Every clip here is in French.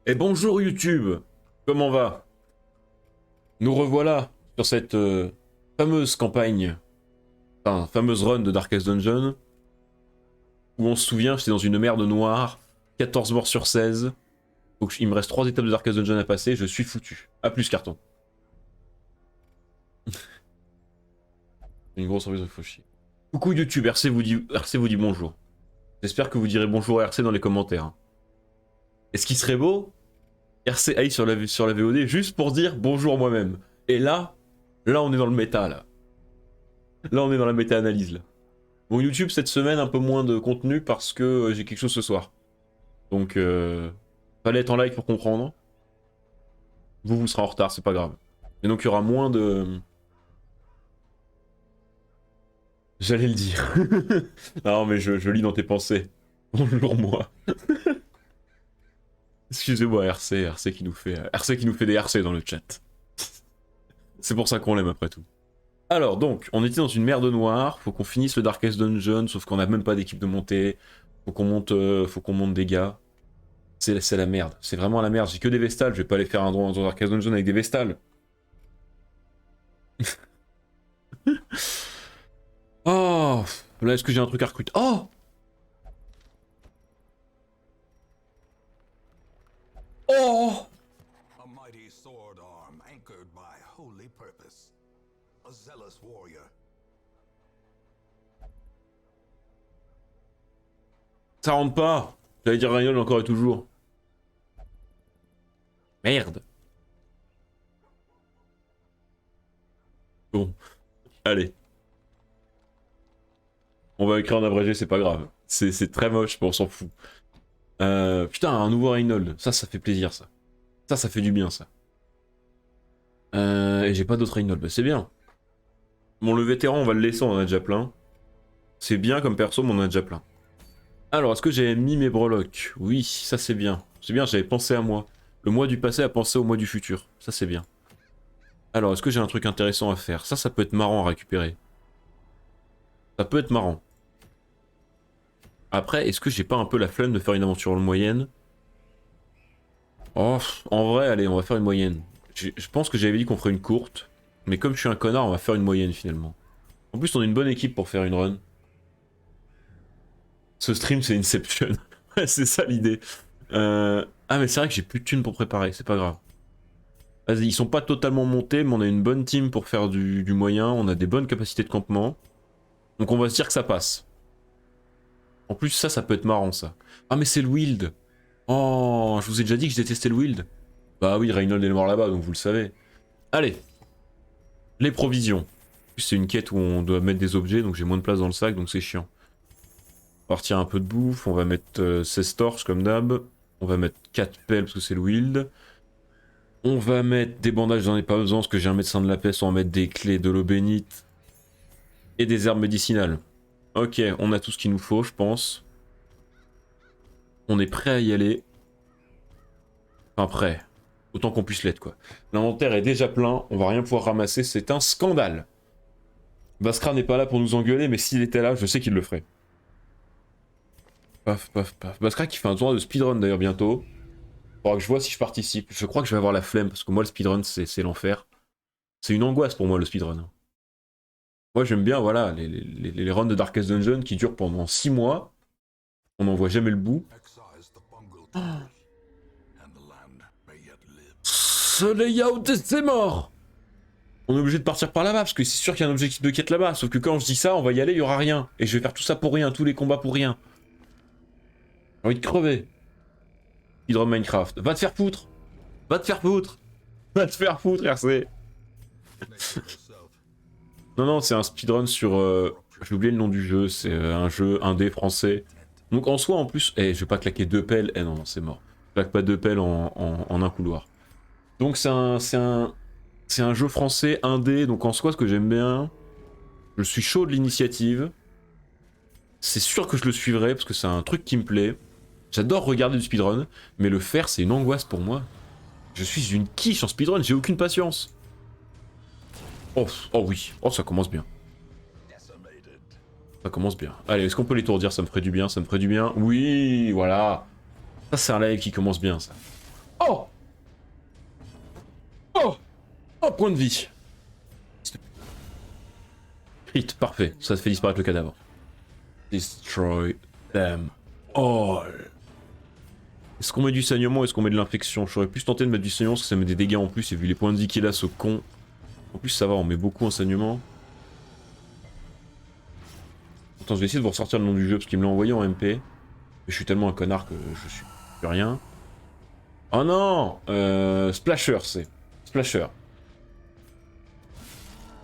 Et bonjour YouTube, comment va? Nous revoilà sur cette fameuse campagne, enfin fameuse run de Darkest Dungeon, où on se souvient, j'étais dans une merde noire, 14 morts sur 16, donc il me reste 3 étapes de Darkest Dungeon à passer, je suis foutu. A plus carton. Une grosse surprise, il faut chier. Coucou YouTube, RC vous dit bonjour. J'espère que vous direz bonjour à RC dans les commentaires. Hein. Et ce qui serait beau, RC aille sur la VOD juste pour dire bonjour moi-même. Et là on est dans le méta là. Là on est dans la méta-analyse là. Bon YouTube cette semaine un peu moins de contenu parce que j'ai quelque chose ce soir. Donc fallait être en live pour comprendre. Vous serez en retard, c'est pas grave. Et donc il y aura moins de... J'allais le dire. Non mais je lis dans tes pensées. Bonjour moi. Excusez-moi RC qui nous fait des RC dans le chat. C'est pour ça qu'on l'aime après tout. Alors donc, on était dans une merde noire, faut qu'on finisse le Darkest Dungeon, sauf qu'on a même pas d'équipe de montée, faut qu'on monte des gars. C'est la merde, c'est vraiment la merde, j'ai que des Vestales, je vais pas aller faire un droit dans Darkest Dungeon avec des Vestales. Oh, là est-ce que j'ai un truc à recruter? Oh! Oh! A mighty sword arm anchored by holy purpose. A zealous warrior. Ça rentre pas! J'allais dire Reynold encore et toujours. Merde! Bon, allez. On va écrire en abrégé, c'est pas grave. C'est très moche, mais on s'en fout. Putain, un nouveau Reynold. Ça fait plaisir, ça. Ça fait du bien, ça. Et j'ai pas d'autres Reynold. Bah, c'est bien. Bon, le vétéran, on va le laisser, on en a déjà plein. C'est bien comme perso, mais on en a déjà plein. Alors, est-ce que j'ai mis mes breloques? Oui, ça c'est bien. C'est bien, j'avais pensé à moi. Le mois du passé a pensé au mois du futur. Ça c'est bien. Alors, est-ce que j'ai un truc intéressant à faire? Ça peut être marrant à récupérer. Ça peut être marrant. Après, est-ce que j'ai pas un peu la flemme de faire une aventure en moyenne? Oh, en vrai, allez, on va faire une moyenne. Je pense que j'avais dit qu'on ferait une courte. Mais comme je suis un connard, on va faire une moyenne finalement. En plus, on est une bonne équipe pour faire une run. Ce stream, c'est Inception. Ouais, c'est ça l'idée. Ah, mais c'est vrai que j'ai plus de thunes pour préparer, c'est pas grave. Vas-y, ils sont pas totalement montés, mais on a une bonne team pour faire du moyen. On a des bonnes capacités de campement. Donc on va se dire que ça passe. En plus, ça peut être marrant, ça. Ah, mais c'est le Wild. Oh, je vous ai déjà dit que je détestais le Wild. Bah oui, Reynold est mort là-bas, donc vous le savez. Allez. Les provisions. C'est une quête où on doit mettre des objets, donc j'ai moins de place dans le sac, donc c'est chiant. Partir un peu de bouffe, on va mettre 16 torches comme d'hab. On va mettre 4 pelles parce que c'est le Wild. On va mettre des bandages, j'en ai pas besoin parce que j'ai un médecin de la peste, on va mettre des clés, de l'eau bénite. Et des herbes médicinales. Ok, on a tout ce qu'il nous faut, je pense. On est prêt à y aller. Enfin, prêt. Autant qu'on puisse l'être, quoi. L'inventaire est déjà plein, on va rien pouvoir ramasser, c'est un scandale. Baskra n'est pas là pour nous engueuler, mais s'il était là, je sais qu'il le ferait. Paf, paf, paf. Baskra qui fait un tournoi de speedrun d'ailleurs bientôt. Faudra que je vois si je participe. Je crois que je vais avoir la flemme, parce que moi, le speedrun, c'est l'enfer. C'est une angoisse pour moi, le speedrun. Moi, j'aime bien, voilà, les runs de Darkest Dungeon qui durent pendant 6 mois. On n'en voit jamais le bout. Excise the bungled tradition, and the land may yet live. Ce layout, c'est mort! On est obligé de partir par là-bas, parce que c'est sûr qu'il y a un objectif de quête là-bas. Sauf que quand je dis ça, on va y aller, il y aura rien. Et je vais faire tout ça pour rien, tous les combats pour rien. J'ai envie de crever. Speedrun Minecraft. Va te faire foutre! Va te faire foutre! Va te faire foutre, RC! Make for yourself. Non, non, c'est un speedrun sur... J'ai oublié le nom du jeu, c'est un jeu indé français. Donc en soi, en plus... Eh, je vais pas claquer 2 pelles. Eh non, non, c'est mort. Je claque pas 2 pelles en un couloir. Donc c'est un jeu français indé, donc en soi, ce que j'aime bien... Je suis chaud de l'initiative. C'est sûr que je le suivrai, parce que c'est un truc qui me plaît. J'adore regarder du speedrun, mais le faire, c'est une angoisse pour moi. Je suis une quiche en speedrun, j'ai aucune patience. Oh, oh oui, oh ça commence bien. Decimated. Ça commence bien. Allez, est-ce qu'on peut l'étourdir? Ça me ferait du bien, ça me ferait du bien. Oui, voilà. Ça, c'est un live qui commence bien, ça. point de vie. Crit, parfait. Ça fait disparaître le cadavre. Destroy them all. Est-ce qu'on met du saignement ou est-ce qu'on met de l'infection? J'aurais plus tenté de mettre du saignement parce que ça met des dégâts en plus et vu les points de vie qu'il a ce con. En plus ça va, on met beaucoup en saignement. Attends, je vais essayer de vous ressortir le nom du jeu parce qu'il me l'a envoyé en MP. Mais je suis tellement un connard que je suis plus rien. Oh non, Splasher c'est. Splasher.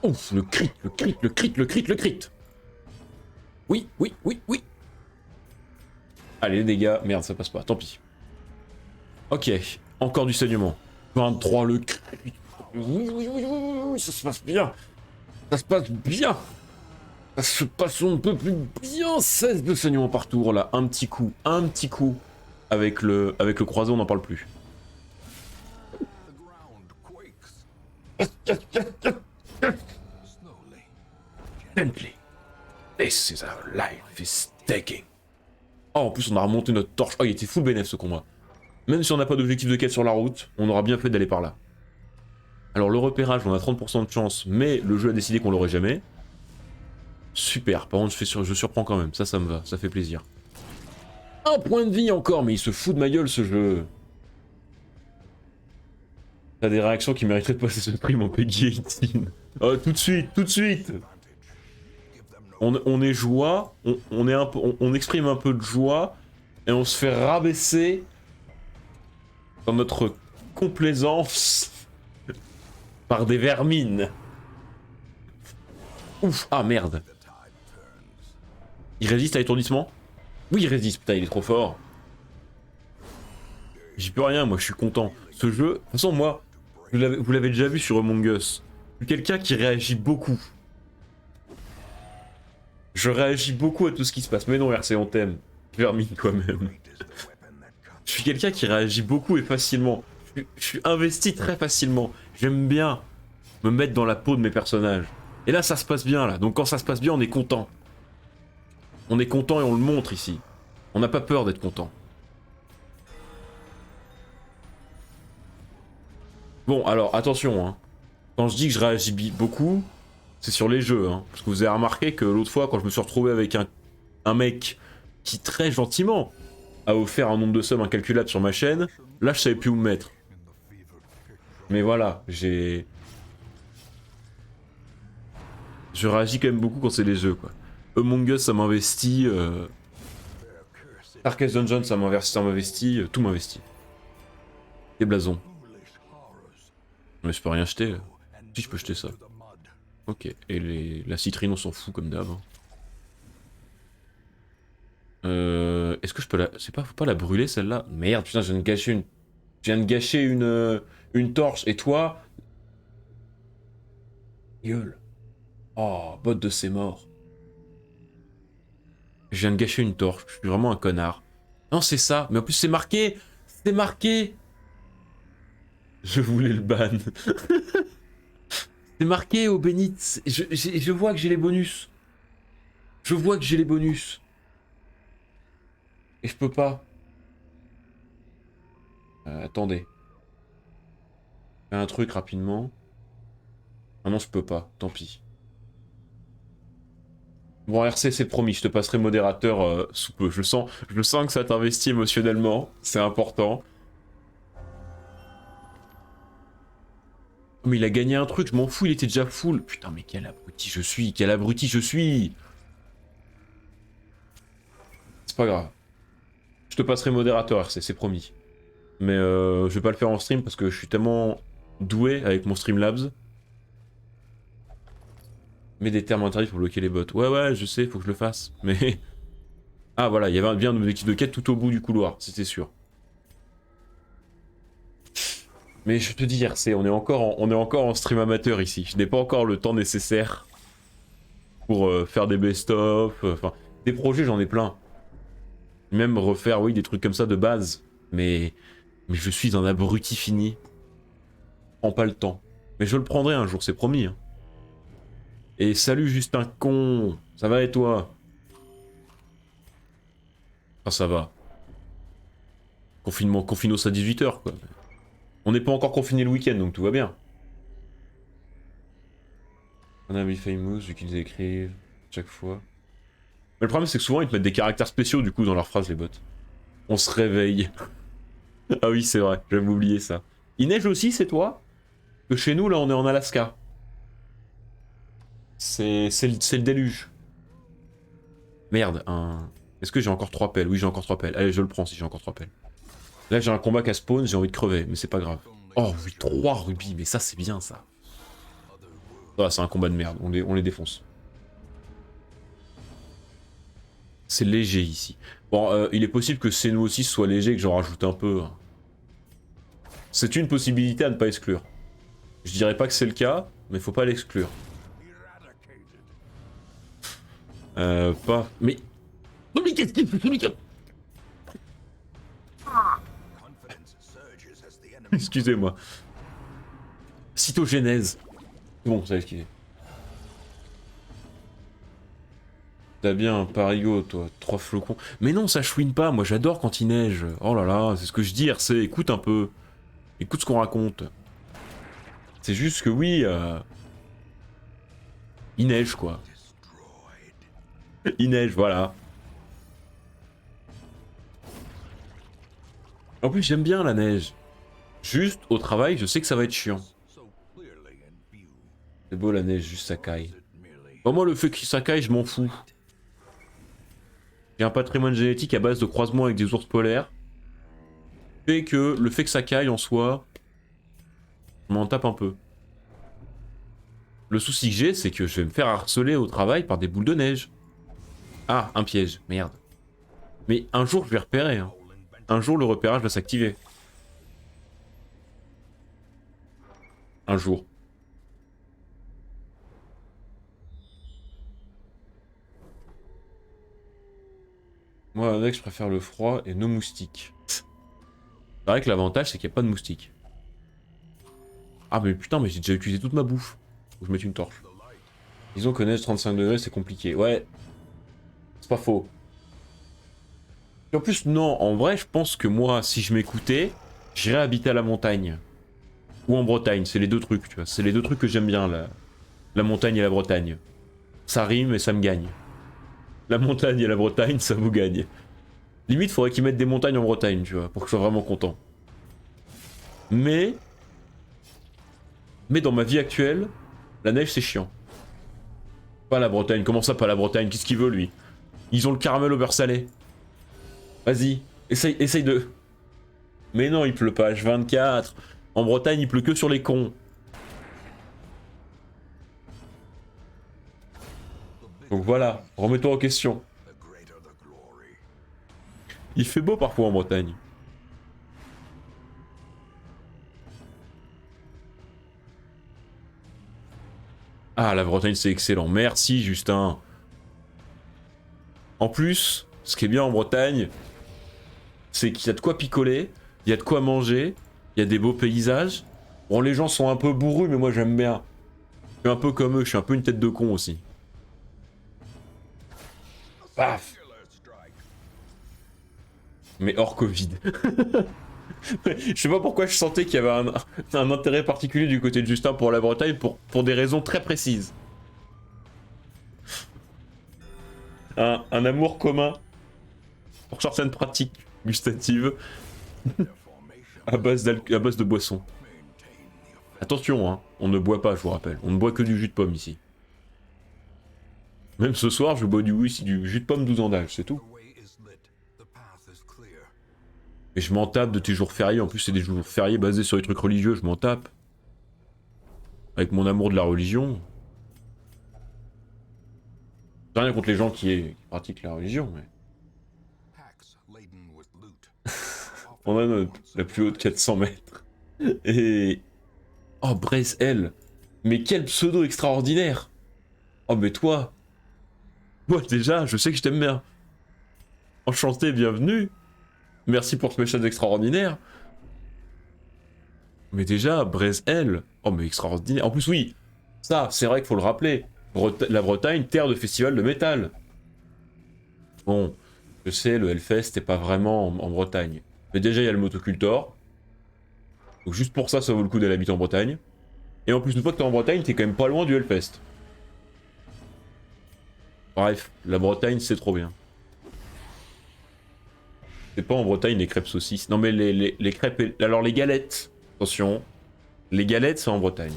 Ouf, le crit, le crit, le crit, le crit, le crit. Oui, oui, oui, oui. Allez, les dégâts. Merde, ça passe pas, tant pis. Ok, encore du saignement. 23, le crit. Oui, oui, oui, oui, oui, ça se passe bien. Ça se passe bien. Ça se passe un peu plus bien. 16 de saignement par tour, là. Un petit coup, un petit coup. Avec le croisé, on n'en parle plus. Gently. This is how life is taking. Oh, en plus, on a remonté notre torche. Oh, il était full bénéf ce combat. Même si on n'a pas d'objectif de quête sur la route, on aura bien fait d'aller par là. Alors, le repérage, on a 30% de chance, mais le jeu a décidé qu'on l'aurait jamais. Super. Par contre, je surprends quand même. Ça me va. Ça fait plaisir. Un point de vie encore, mais il se fout de ma gueule, ce jeu. T'as des réactions qui mériteraient de passer ce prix, mon Peggy 18. Oh, tout de suite, tout de suite. On est joie, on exprime un peu de joie, et on se fait rabaisser dans notre complaisance par des vermines. Ouf, ah merde. Il résiste à l'étourdissement? Oui, il résiste, putain, il est trop fort. J'y peux rien, moi je suis content. Ce jeu, de toute façon, moi, vous l'avez déjà vu sur Among Us. Je suis quelqu'un qui réagit beaucoup. Je réagis beaucoup à tout ce qui se passe. Mais non, RC, on t'aime. Vermine toi-même. Je suis quelqu'un qui réagit beaucoup et facilement. Je suis investi très facilement. J'aime bien me mettre dans la peau de mes personnages. Et là, ça se passe bien, là. Donc quand ça se passe bien, on est content. On est content et on le montre ici. On n'a pas peur d'être content. Bon, alors, attention, hein. Quand je dis que je réagis beaucoup, c'est sur les jeux, hein. Parce que vous avez remarqué que l'autre fois, quand je me suis retrouvé avec un mec qui, très gentiment, a offert un nombre de subs incalculable sur ma chaîne, là, je savais plus où me mettre. Mais voilà, je réagis quand même beaucoup quand c'est les jeux, quoi. Among Us, ça m'investit. Darkest Dungeon, ça m'investit. Tout m'investit. Et blason. Mais je peux rien jeter. Si, je peux jeter ça. Ok. Et la citrine, on s'en fout comme d'hab. Hein. Est-ce que je peux la... Faut pas la brûler, celle-là? Merde, putain, je viens de gâcher une... Je viens de gâcher une torche. Et toi... Gueule. Oh, botte de ses morts. Je viens de gâcher une torche. Je suis vraiment un connard. Non, c'est ça. Mais en plus, c'est marqué. C'est marqué. Je voulais le ban. C'est marqué au Bénit. Je vois que j'ai les bonus. Je vois que j'ai les bonus. Et je peux pas. Attendez. Fais un truc rapidement. Ah non, je peux pas. Tant pis. Bon, RC, c'est promis. Je te passerai modérateur sous peu. Je sens que ça t'investit émotionnellement. C'est important. Mais il a gagné un truc, je m'en fous, il était déjà full. Putain, mais quel abruti je suis, quel abruti je suis. C'est pas grave. Je te passerai modérateur, RC, c'est promis. Mais je vais pas le faire en stream parce que je suis tellement doué avec mon Streamlabs. Mets des termes interdits pour bloquer les bots. Ouais, je sais, faut que je le fasse. Mais... Ah voilà, il y avait bien un objectif de quête tout au bout du couloir, c'était sûr. Mais je te dis, RC, on est encore en stream amateur ici. Je n'ai pas encore le temps nécessaire pour faire des best-of. Enfin, des projets, j'en ai plein. Même refaire, oui, des trucs comme ça de base. Mais je suis un abruti fini. Prends pas le temps. Mais je le prendrai un jour, c'est promis. Hein. Et salut, juste un con. Ça va et toi? Ah, ça va. Confinos à 18h, quoi. On n'est pas encore confiné le week-end, donc tout va bien. On a mis Famous vu qu'ils écrivent chaque fois. Mais le problème c'est que souvent ils te mettent des caractères spéciaux du coup dans leurs phrases les bots. On se réveille. Ah oui c'est vrai, j'avais oublié ça. Il neige aussi c'est toi? Que chez nous là on est en Alaska. C'est le déluge. Merde, un... Est-ce que j'ai encore 3 pelles? Oui j'ai encore 3 pelles. Allez je le prends si j'ai encore 3 pelles. Là j'ai un combat qu'à spawn, j'ai envie de crever, mais c'est pas grave. Oh oui 3 rubis, mais ça c'est bien ça. Ah, c'est un combat de merde, on les défonce. C'est léger ici. Bon, il est possible que c'est nous aussi soit léger et que j'en rajoute un peu. Hein. C'est une possibilité à ne pas exclure. Je dirais pas que c'est le cas, mais faut pas l'exclure. Pas... Mais... Non mais qu'est-ce qu'il fait? Excusez-moi. Cytogénèse. Bon, ça va excuser. T'as bien un parigo, toi. 3 flocons. Mais non, ça chouine pas. Moi, j'adore quand il neige. Oh là là, c'est ce que je dis, c'est écoute un peu. Écoute ce qu'on raconte. C'est juste que oui, il neige, quoi. Il neige, voilà. En plus, j'aime bien la neige. Juste, au travail, je sais que ça va être chiant. C'est beau la neige, juste ça caille. Bon, moi, le fait que ça caille, je m'en fous. J'ai un patrimoine génétique à base de croisement avec des ours polaires. Fait que le fait que ça caille en soi, je m'en tape un peu. Le souci que j'ai, c'est que je vais me faire harceler au travail par des boules de neige. Ah, un piège, merde. Mais un jour, je vais repérer. Hein. Un jour, le repérage va s'activer. Un jour. Moi, avec, je préfère le froid et nos moustiques. C'est vrai que l'avantage, c'est qu'il n'y a pas de moustiques. Ah, mais putain, mais j'ai déjà utilisé toute ma bouffe. Faut que je mette une torche. Disons que neige 35 degrés, c'est compliqué. Ouais. C'est pas faux. Et en plus, non, en vrai, je pense que moi, si je m'écoutais, j'irais habiter à la montagne. Ou en Bretagne, c'est les deux trucs, tu vois. C'est les deux trucs que j'aime bien, la montagne et la Bretagne. Ça rime et ça me gagne. La montagne et la Bretagne, ça vous gagne. Limite, faudrait qu'ils mettent des montagnes en Bretagne, tu vois, pour que je sois vraiment content. Mais dans ma vie actuelle, la neige, c'est chiant. Pas la Bretagne, comment ça, pas la Bretagne? Qu'est-ce qu'il veut, lui? Ils ont le caramel au beurre salé. Vas-y, essaye de... Mais non, il pleut pas H24. En Bretagne, il pleut que sur les cons. Donc voilà, remets-toi en question. Il fait beau parfois en Bretagne. Ah, la Bretagne, c'est excellent. Merci, Justin. En plus, ce qui est bien en Bretagne, c'est qu'il y a de quoi picoler, il y a de quoi manger, il y a des beaux paysages. Bon, les gens sont un peu bourrus, mais moi j'aime bien. Je suis un peu comme eux, je suis un peu une tête de con aussi. Paf! Mais hors Covid. Je sais pas pourquoi je sentais qu'il y avait un intérêt particulier du côté de Justin pour la Bretagne pour des raisons très précises. Un amour commun pour certaines pratiques gustatives à base de boissons. Attention, hein, on ne boit pas, je vous rappelle. On ne boit que du jus de pomme ici. Même ce soir, je bois du jus de pomme 12 ans d'âge, c'est tout. Et je m'en tape de tes jours fériés, en plus c'est des jours fériés basés sur les trucs religieux, je m'en tape. Avec mon amour de la religion. J'ai rien contre les gens qui pratiquent la religion, mais... On a la plus haute 400 mètres. Et... Oh, Brace L. Mais quel pseudo extraordinaire. Oh, mais toi... Moi, déjà, je sais que je t'aime bien. Enchanté, bienvenue. Merci pour ce message extraordinaire. Mais déjà, Brace L. Oh, mais extraordinaire. En plus, oui. Ça, c'est vrai qu'il faut le rappeler. La Bretagne, terre de festival de métal. Bon, je sais, le Hellfest, c'est pas vraiment en Bretagne. Mais déjà, il y a le motocultor. Donc juste pour ça, ça vaut le coup d'aller habiter en Bretagne. Et en plus, une fois que t'es en Bretagne, t'es quand même pas loin du Hellfest. Bref, la Bretagne, c'est trop bien. C'est pas en Bretagne les crêpes saucisses. Non mais les crêpes... Alors les galettes, attention. Les galettes, c'est en Bretagne.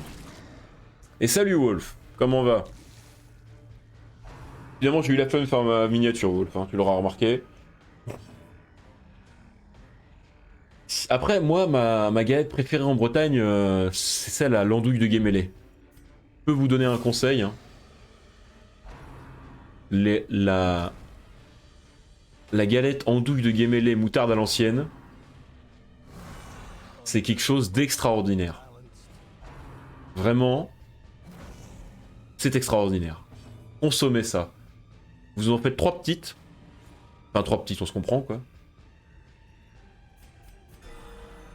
Et salut Wolf, comment va? Évidemment, j'ai eu la flemme de faire ma miniature, Wolf, hein, tu l'auras remarqué. Après, moi, ma galette préférée en Bretagne, c'est celle à l'andouille de Guémélé. Je peux vous donner un conseil. Hein. La galette andouille de Guémélé moutarde à l'ancienne, c'est quelque chose d'extraordinaire. Vraiment, c'est extraordinaire. Consommez ça. Vous en faites 3 petites. Enfin, 3 petites, on se comprend, quoi.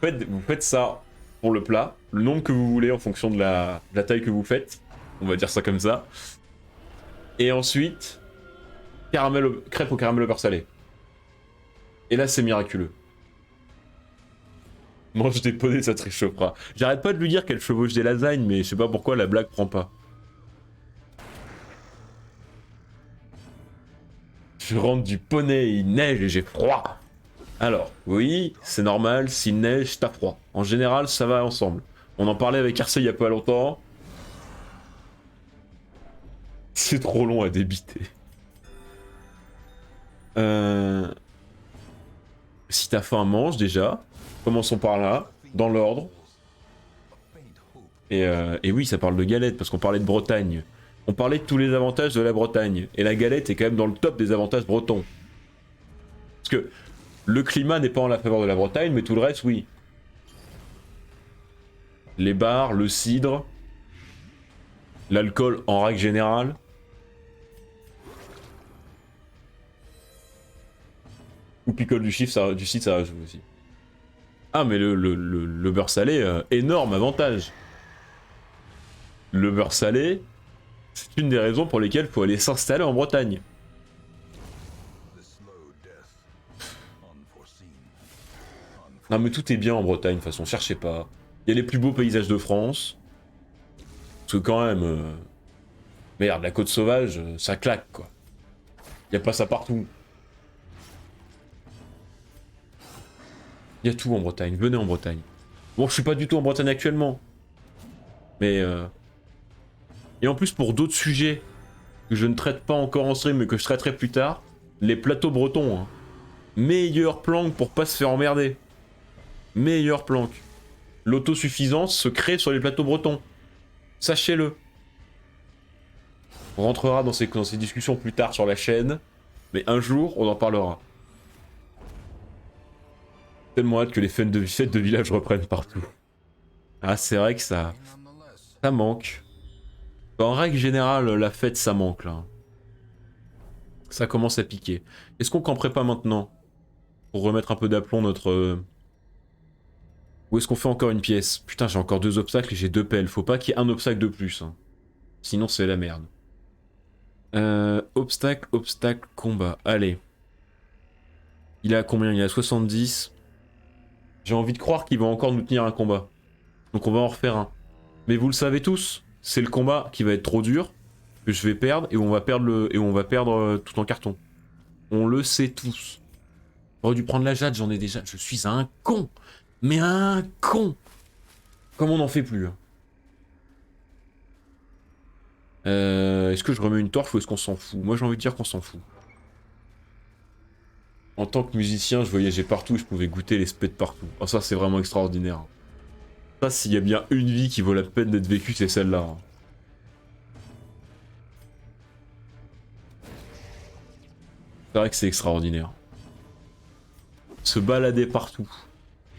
Vous faites ça pour le plat, le nombre que vous voulez en fonction de la taille que vous faites. On va dire ça comme ça. Et ensuite, crêpes au caramel au beurre salé. Et là, c'est miraculeux. Mange des poneys, ça te réchauffera. J'arrête pas de lui dire qu'elle chevauche des lasagnes, mais je sais pas pourquoi la blague prend pas. Je rentre du poney, il neige et j'ai froid. Alors, oui, c'est normal, s'il neige, t'as froid. En général, ça va ensemble. On en parlait avec Arcey il y a pas longtemps. C'est trop long à débiter. Si t'as faim, mange déjà. Commençons par là, dans l'ordre. Et oui, ça parle de galette, parce qu'on parlait de Bretagne. On parlait de tous les avantages de la Bretagne. Et la galette est quand même dans le top des avantages bretons. Parce que le climat n'est pas en la faveur de la Bretagne, mais tout le reste, oui. Les bars, le cidre, l'alcool en règle générale. Ou picole du cidre, ça joue aussi. Ah, mais le beurre salé, énorme avantage. Le beurre salé, c'est une des raisons pour lesquelles il faut aller s'installer en Bretagne. Non mais tout est bien en Bretagne, de toute façon, cherchez pas. Il y a les plus beaux paysages de France. Parce que quand même... Merde, la côte sauvage, ça claque, quoi. Il y a pas ça partout. Il y a tout en Bretagne, venez en Bretagne. Bon, je suis pas du tout en Bretagne actuellement. Mais... Et en plus, pour d'autres sujets que je ne traite pas encore en stream, mais que je traiterai plus tard, les plateaux bretons, hein. Meilleure planque pour pas se faire emmerder. Meilleure planque. L'autosuffisance se crée sur les plateaux bretons. Sachez-le. On rentrera dans ces discussions plus tard sur la chaîne, mais un jour, on en parlera. Tellement hâte que les fêtes de village reprennent partout. Ah, c'est vrai que ça manque. En règle générale, la fête, ça manque, là. Ça commence à piquer. Est-ce qu'on camperait pas maintenant? Pour remettre un peu d'aplomb notre... Ou est-ce qu'on fait encore une pièce? Putain, j'ai encore 2 obstacles et j'ai 2 pelles. Faut pas qu'il y ait un obstacle de plus. Hein. Sinon, c'est la merde. Obstacle, combat. Allez. Il est à combien? Il est à 70. J'ai envie de croire qu'il va encore nous tenir un combat. Donc on va en refaire un. Mais vous le savez tous, c'est le combat qui va être trop dur, que je vais perdre, et on va perdre tout en carton. On le sait tous. J'aurais dû prendre la jade, j'en ai déjà. Je suis un con. Mais un con. Comme on n'en fait plus. Est-ce que je remets une torche ou est-ce qu'on s'en fout? Moi j'ai envie de dire qu'on s'en fout. En tant que musicien, je voyageais partout et je pouvais goûter les spets de partout. Oh, ça, c'est vraiment extraordinaire. Ça, s'il y a bien une vie qui vaut la peine d'être vécue, c'est celle-là. C'est vrai que c'est extraordinaire. Se balader partout.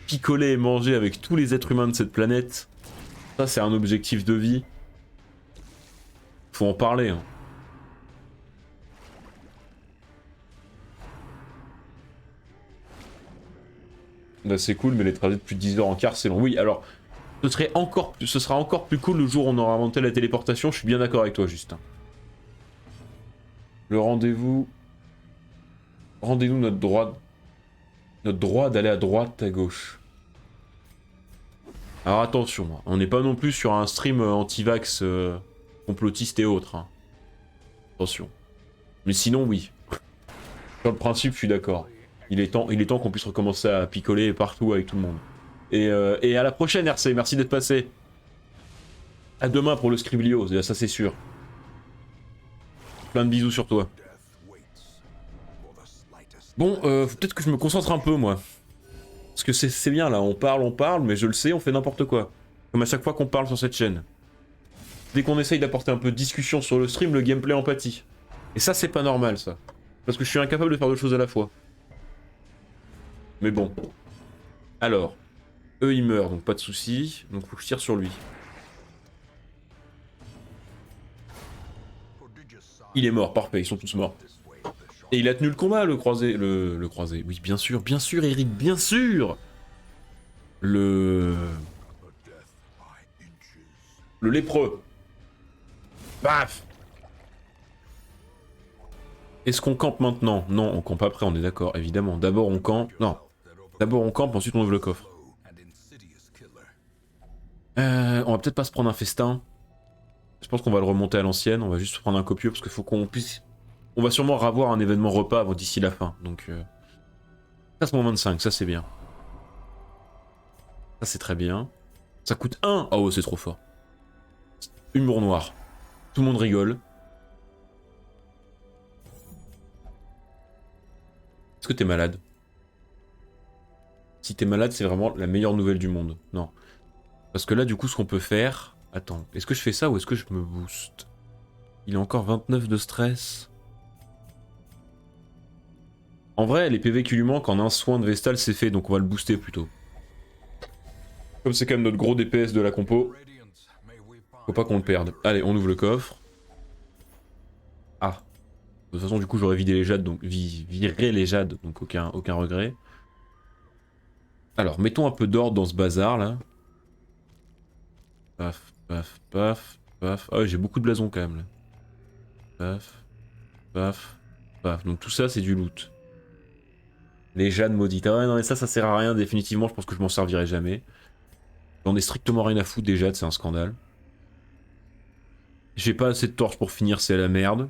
Picoler et manger avec tous les êtres humains de cette planète. Ça, c'est un objectif de vie. Faut en parler, hein. Bah, c'est cool, mais les trajets de plus de 10 heures en car, c'est long. Oui, alors, ce sera encore plus cool le jour où on aura inventé la téléportation, je suis bien d'accord avec toi, Justin. Le rendez-vous... Rendez-nous notre droit d'aller à droite, à gauche. Alors attention, on n'est pas non plus sur un stream anti-vax complotiste et autres. Hein. Attention. Mais sinon, oui. Sur le principe, je suis d'accord. Il est temps qu'on puisse recommencer à picoler partout avec tout le monde. Et à la prochaine, RC. Merci d'être passé. À demain pour le Scriblio, ça c'est sûr. Plein de bisous sur toi. Bon, faut peut-être que je me concentre un peu, moi. Parce que c'est bien, là. On parle, mais je le sais, on fait n'importe quoi. Comme à chaque fois qu'on parle sur cette chaîne. Dès qu'on essaye d'apporter un peu de discussion sur le stream, le gameplay empathie. Et ça, c'est pas normal, ça. Parce que je suis incapable de faire deux choses à la fois. Mais bon. Alors. Eux, ils meurent, donc pas de soucis. Donc faut que je tire sur lui. Il est mort, parfait, ils sont tous morts. Et il a tenu le combat, le croisé. Le croisé. Oui, bien sûr, Eric, bien sûr. Le lépreux. Paf. Est-ce qu'on campe maintenant? Non, on campe après, on est d'accord, évidemment. D'abord on campe. Non. D'abord on campe, ensuite on ouvre le coffre. On va peut-être pas se prendre un festin. Je pense qu'on va le remonter à l'ancienne, on va juste se prendre un copieux parce qu'il faut qu'on puisse... On va sûrement avoir un événement repas avant d'ici la fin, donc... Ça c'est mon 25, ça c'est bien. Ça c'est très bien. Ça coûte 1. Oh c'est trop fort. Humour noir. Tout le monde rigole. Est-ce que t'es malade? Si t'es malade, c'est vraiment la meilleure nouvelle du monde. Non. Parce que là, du coup, ce qu'on peut faire... Attends, est-ce que je fais ça ou est-ce que je me booste? Il a encore 29 de stress. En vrai, les PV qui lui manquent en un soin de Vestal, c'est fait, donc on va le booster plutôt. Comme c'est quand même notre gros DPS de la compo, faut pas qu'on le perde. Allez, on ouvre le coffre. Ah. De toute façon, du coup, j'aurais vidé les jades, donc viré les jades, donc aucun regret. Alors, mettons un peu d'ordre dans ce bazar là. Paf, paf, paf, paf. Ah ouais, j'ai beaucoup de blasons quand même là. Paf, paf, paf. Donc tout ça, c'est du loot. Les jades maudites. Ah ouais, non, mais ça sert à rien définitivement. Je pense que je m'en servirai jamais. J'en ai strictement rien à foutre des jades, c'est un scandale. J'ai pas assez de torches pour finir, c'est la merde.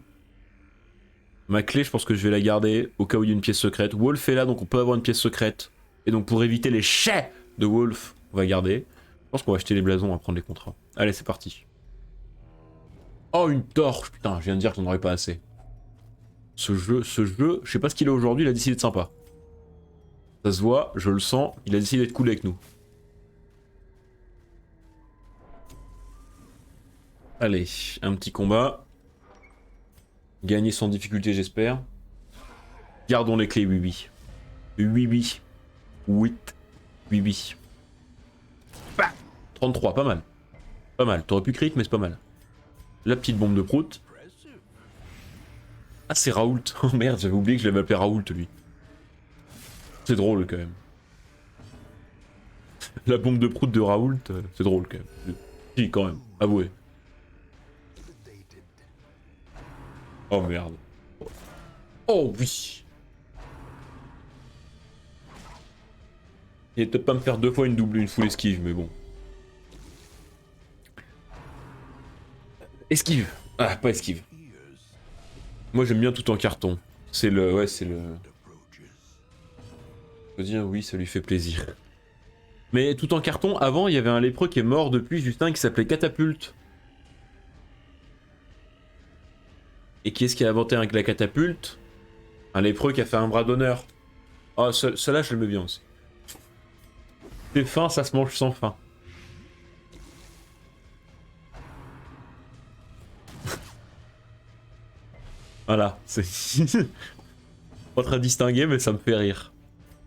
Ma clé, je pense que je vais la garder au cas où il y a une pièce secrète. Wolf est là, donc on peut avoir une pièce secrète. Et donc pour éviter les chais de Wolf, on va garder. Je pense qu'on va acheter les blasons, on va prendre les contrats. Allez, c'est parti. Oh, une torche. Putain, je viens de dire que j'en aurais pas assez. Ce jeu, je sais pas ce qu'il a aujourd'hui, il a décidé de sympa. Ça se voit, je le sens, il a décidé d'être cool avec nous. Allez, un petit combat. Gagner sans difficulté, j'espère. Gardons les clés, oui. Oui. 8. Oui. Bah 33, pas mal. Pas mal, t'aurais pu crit, mais c'est pas mal. La petite bombe de prout. Ah, c'est Raoult. Oh merde, j'avais oublié que je l'avais appelé Raoult, lui. C'est drôle, quand même. La bombe de prout de Raoult, c'est drôle, quand même. Si, quand même, avouez. Oh merde. Oh oui. Il est peut-être pas me faire deux fois une full esquive, mais bon. Esquive. Ah, pas esquive. Moi j'aime bien tout en carton. C'est le... Ouais, c'est le... Faut dire oui, ça lui fait plaisir. Mais tout en carton, avant, il y avait un lépreux qui est mort depuis, Justin, qui s'appelait Catapulte. Et qui est-ce qui a inventé la catapulte? Un lépreux qui a fait un bras d'honneur. Ah, celle-là, je l'aimais bien aussi. C'est fin, ça se mange sans fin. Voilà, c'est... pas très distingué, mais ça me fait rire.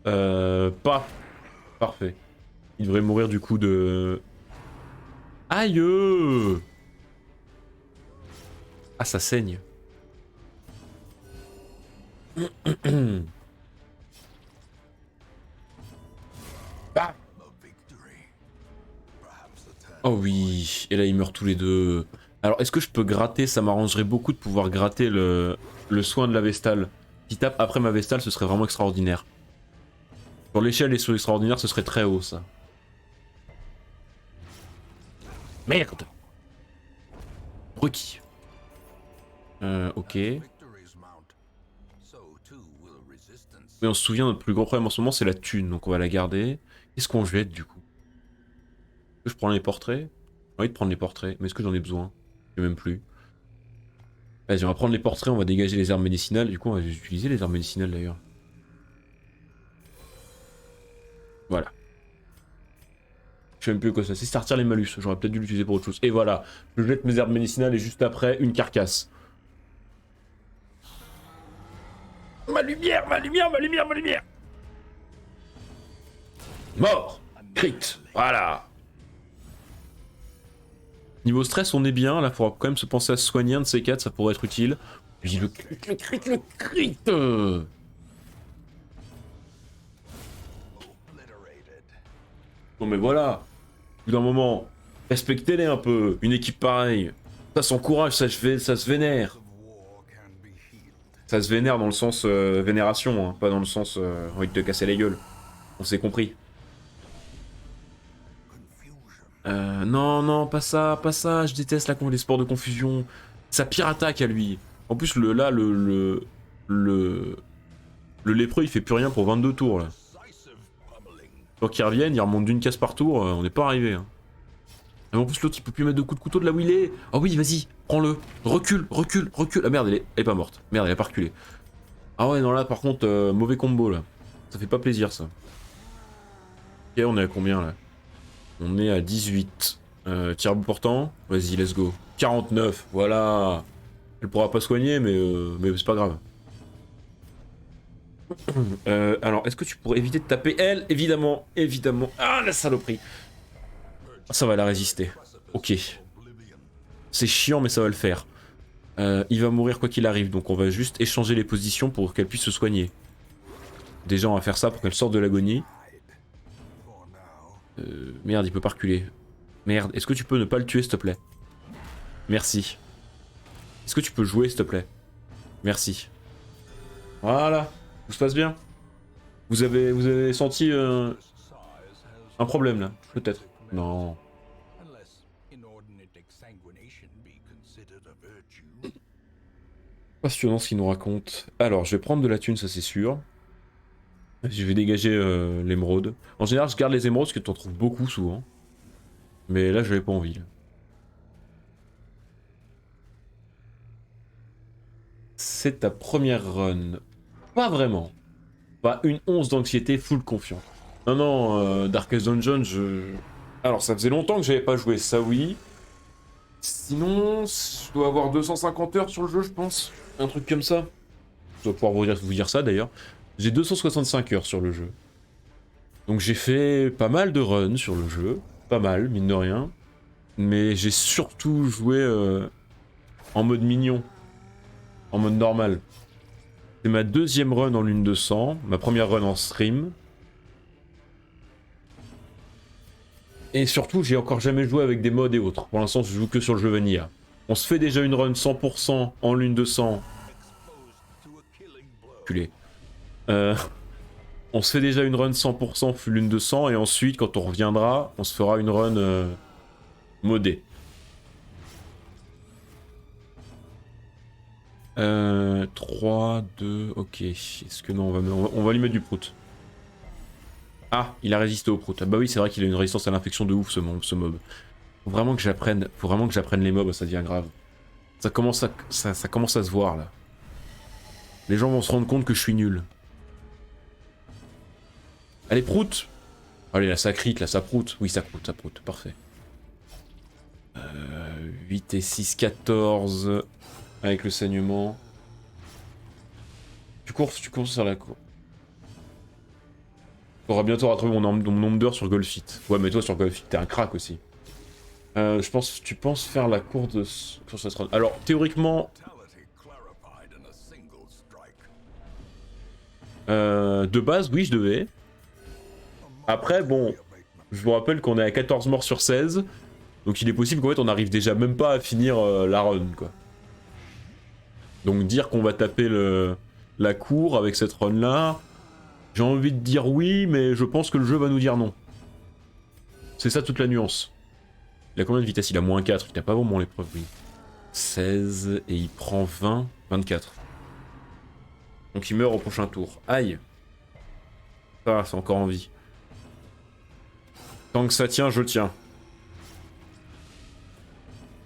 Pas. Parfait. Il devrait mourir du coup de... Aïe! Ah, ça saigne. Ah. Oh oui, et là ils meurent tous les deux. Alors est-ce que je peux gratter? Ça m'arrangerait beaucoup de pouvoir gratter le soin de la Vestale. Si tape après ma Vestale, ce serait vraiment extraordinaire. Sur l'échelle et sur l'extraordinaire, ce serait très haut ça. Merde! Requis. Ok. Mais on se souvient, notre plus gros problème en ce moment, c'est la thune, donc on va la garder. Qu'est-ce qu'on jette du coup? Est-ce que je prends les portraits? J'ai envie de prendre les portraits, mais est-ce que j'en ai besoin? Je sais même plus. Vas-y, on va prendre les portraits, on va dégager les herbes médicinales. Du coup, on va utiliser les herbes médicinales d'ailleurs. Voilà. Je sais même plus quoi ça. C'est sortir les malus. J'aurais peut-être dû l'utiliser pour autre chose. Et voilà. Je jette mes herbes médicinales et juste après, une carcasse. Ma lumière, ma lumière, ma lumière, ma lumière. Mort. Crit. Voilà. Niveau stress, on est bien. Là, faudra quand même se penser à se soigner. Un de ces quatre, ça pourrait être utile. Puis le crit, le crit, le crit. Bon, mais voilà. Au bout d'un moment, respectez-les un peu. Une équipe pareille. Ça s'encourage, ça se vénère. Ça se vénère dans le sens vénération, hein, pas dans le sens envie de te casser la gueule. On s'est compris. Non, non, pas ça, pas ça. Je déteste les sports de confusion. Sa pire attaque à lui. En plus, le lépreux, il fait plus rien pour 22 tours, là. Pour qu'il revienne, il remonte d'une case par tour, on n'est pas arrivé. Hein. Et en plus, l'autre, il peut plus mettre de coups de couteau de là où il est. Ah oui, vas-y, prends-le. Recule, recule, recule. Ah merde, elle est pas morte. Merde, elle a pas reculé. Ah ouais, non, là, par contre, mauvais combo, là. Ça fait pas plaisir, ça. Ok, on est à combien, là? On est à 18. Tir à bout portant. Vas-y, let's go. 49, voilà. Elle pourra pas soigner, mais c'est pas grave. Alors, est-ce que tu pourrais éviter de taper elle? Évidemment, évidemment. Ah, la saloperie. Ça va la résister. Ok. C'est chiant, mais ça va le faire. Il va mourir quoi qu'il arrive, donc on va juste échanger les positions pour qu'elle puisse se soigner. Déjà, on va faire ça pour qu'elle sorte de l'agonie. Merde, il peut pas reculer. Merde, est-ce que tu peux ne pas le tuer, s'il te plaît? Merci. Est-ce que tu peux jouer, s'il te plaît? Merci. Voilà. Tout se passe bien. Vous avez senti un problème, là? Peut-être. Non. Passionnant ce qu'il nous raconte. Alors, je vais prendre de la thune, ça c'est sûr. Je vais dégager l'émeraude. En général, je garde les émeraudes parce que tu en trouves beaucoup souvent. Mais là, j'avais pas envie. Là. C'est ta première run. Pas vraiment. Pas une once d'anxiété, full confiance. Non, non, Darkest Dungeon, Alors, ça faisait longtemps que j'avais pas joué, ça oui. Sinon, je dois avoir 250 heures sur le jeu, je pense. Un truc comme ça. Je dois pouvoir vous dire ça d'ailleurs. J'ai 265 heures sur le jeu. Donc j'ai fait pas mal de runs sur le jeu. Pas mal, mine de rien. Mais j'ai surtout joué en mode mignon. En mode normal. C'est ma deuxième run en lune de sang. Ma première run en stream. Et surtout, j'ai encore jamais joué avec des mods et autres. Pour l'instant, je joue que sur le jeu Vanilla. On se fait déjà une run 100% en lune de sang. Culé. On se fait déjà une run 100% lune de sang. Et ensuite, quand on reviendra, on se fera une run modée. 3, 2, ok. Est-ce que non, on va lui mettre du prout. Ah, il a résisté au prout. Ah bah oui, c'est vrai qu'il a une résistance à l'infection de ouf, ce mob. Faut vraiment que j'apprenne les mobs, ça devient grave. Ça commence à se voir, là. Les gens vont se rendre compte que je suis nul. Allez, prout. Allez, là, ça crit, là, ça prout. Oui, ça prout, parfait. 8 et 6, 14... Avec le saignement. Tu cours sur la cour. On aura bientôt rattrapé mon nombre d'heures sur Golfit. Ouais, mais toi sur Golfit, t'es un crack aussi. Tu penses faire la cour de... Alors, théoriquement... de base, oui, je devais. Après, bon... Je vous rappelle qu'on est à 14 morts sur 16. Donc il est possible qu'en fait, on arrive déjà même pas à finir la run, quoi. Donc dire qu'on va taper la cour avec cette run là, j'ai envie de dire oui, mais je pense que le jeu va nous dire non. C'est ça toute la nuance. Il a combien de vitesse? Il a moins 4, il n'a pas vraiment l'épreuve, oui. 16 et il prend 20, 24. Donc il meurt au prochain tour. Aïe. Ça, c'est encore en vie. Tant que ça tient, je tiens.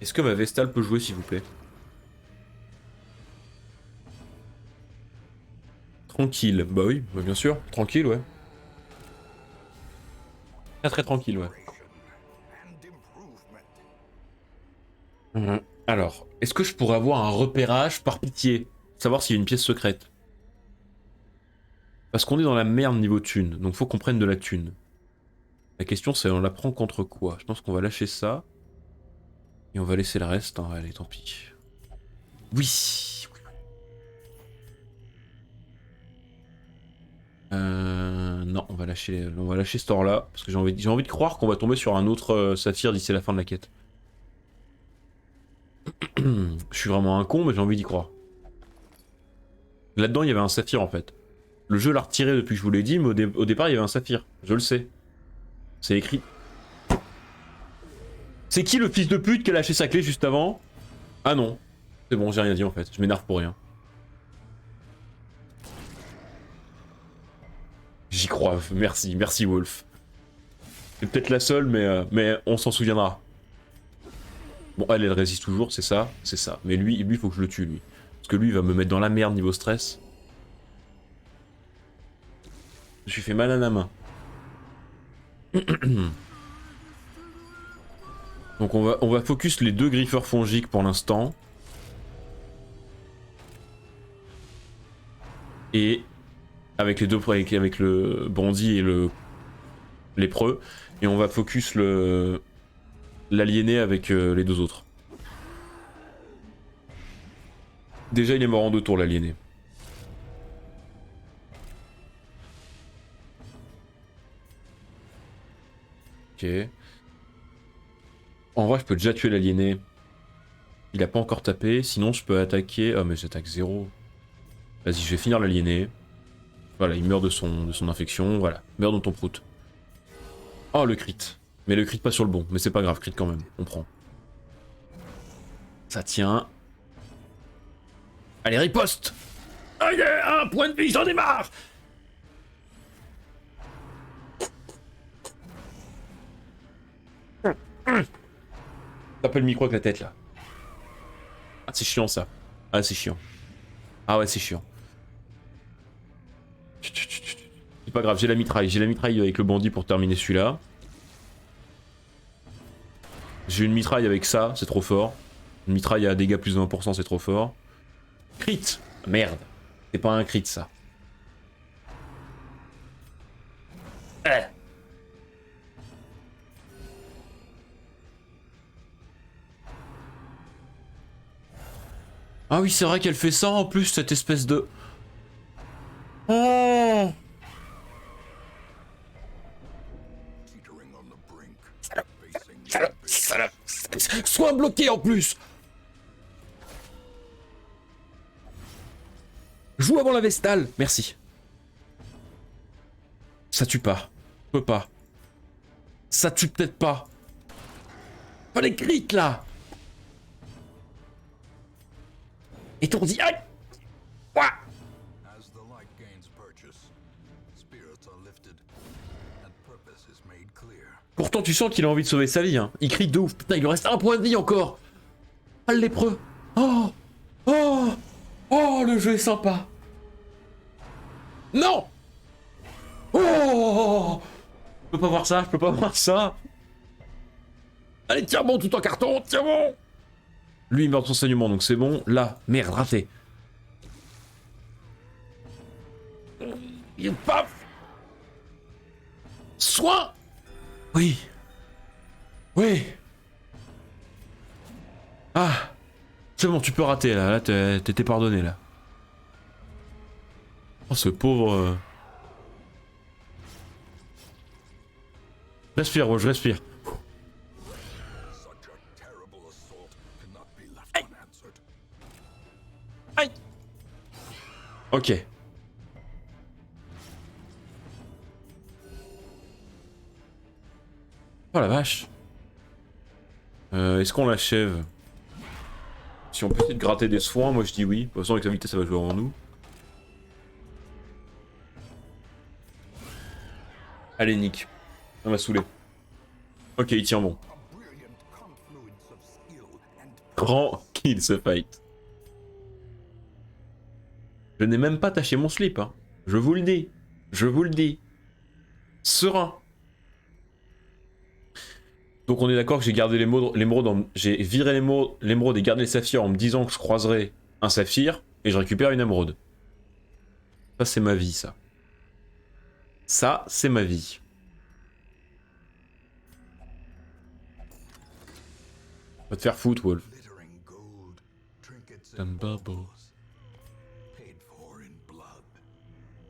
Est-ce que ma Vestale peut jouer, s'il vous plaît? Tranquille. Bah oui, bah bien sûr. Tranquille, ouais. Très très tranquille, ouais. And improvement. Alors, est-ce que je pourrais avoir un repérage par pitié? Savoir s'il y a une pièce secrète. Parce qu'on est dans la merde niveau thune, donc faut qu'on prenne de la thune. La question c'est on la prend contre quoi? Je pense qu'on va lâcher ça. Et on va laisser le reste, hein. Allez, tant pis. Oui. Non, on va lâcher ce tort là, parce que j'ai envie de croire qu'on va tomber sur un autre saphir d'ici la fin de la quête. Je suis vraiment un con, mais j'ai envie d'y croire. Là-dedans, il y avait un saphir en fait. Le jeu l'a retiré depuis que je vous l'ai dit, mais au départ, il y avait un saphir. Je le sais. C'est écrit. C'est qui le fils de pute qui a lâché sa clé juste avant? Ah non. C'est bon, j'ai rien dit en fait. Je m'énerve pour rien. J'y crois. Merci, merci Wolf. C'est peut-être la seule, mais on s'en souviendra. Bon, elle résiste toujours, c'est ça, c'est ça. Mais lui, faut que je le tue, lui. Parce que lui, il va me mettre dans la merde niveau stress. Je suis fait mal à la main. Donc on va focus les deux griffeurs fongiques pour l'instant. Et avec les deux, avec le bandit et le lépreux. Et on va focus l'aliéné avec les deux autres. Déjà il est mort en 2 tours l'aliéné. Ok. En vrai je peux déjà tuer l'aliéné. Il a pas encore tapé, sinon je peux attaquer... Oh mais j'attaque 0. Vas-y, je vais finir l'aliéné. Voilà, il meurt de son infection, voilà. Meurs dans ton prout. Oh le crit. Mais le crit pas sur le bon, mais c'est pas grave, crit quand même, on prend. Ça tient. Allez, riposte! Allez, un point de vie, j'en ai marre! Tape le micro avec la tête là. Ah c'est chiant ça. Ah c'est chiant. Ah ouais c'est chiant. C'est pas grave, j'ai la mitraille avec le bandit pour terminer celui-là. J'ai une mitraille avec ça, c'est trop fort. Une mitraille à dégâts plus de 20%, c'est trop fort. Crit! Merde. C'est pas un crit ça. Ah oui, c'est vrai qu'elle fait ça en plus, cette espèce de... Oh Teetering on the brink. Salope. Sois bloqué en plus. Joue avant la Vestale, merci. Ça tue pas. Je peux pas. Ça tue peut-être pas. Pas les crits là. Étourdi. Aïe. Ouah. As the light gains purchase, spirits are lifted, and purpose is made clear. Pourtant tu sens qu'il a envie de sauver sa vie. Hein. Il crie de ouf. Putain, il lui reste un point de vie encore. Ah le lépreux. Oh. Oh. Oh, le jeu est sympa. Non. Oh. Je peux pas voir ça, je peux pas voir ça. Allez, tiens bon, tout en carton, tiens bon. Lui, il meurt de son saignement, donc c'est bon. Là, merde, raté. Paf. Soin. Oui. Oui. Ah. C'est bon, tu peux rater, là. Là, t'es pardonné, là. Oh, ce pauvre... Respire, Roche, respire. Such a terrible assault cannot be left unanswered. Aïe. Ok. Oh la vache. Est-ce qu'on l'achève? Si on peut essayer de gratter des soins, moi je dis oui. De toute façon avec la vitesse ça va jouer en nous. Allez, Nick. Ça m'a saoulé. Ok, il tient bon. A brilliant confluence of skill and Tranquille ce fight. Je n'ai même pas taché mon slip, hein. Je vous le dis. Je vous le dis. Serein. Donc on est d'accord que j'ai gardé l'émeraude, j'ai viré l'émeraude et gardé les saphirs en me disant que je croiserais un saphir et je récupère une émeraude. Ça c'est ma vie ça. Ça c'est ma vie. Va te faire foutre Wolf. glittering gold, trinkets And and bubble. paid for in blood.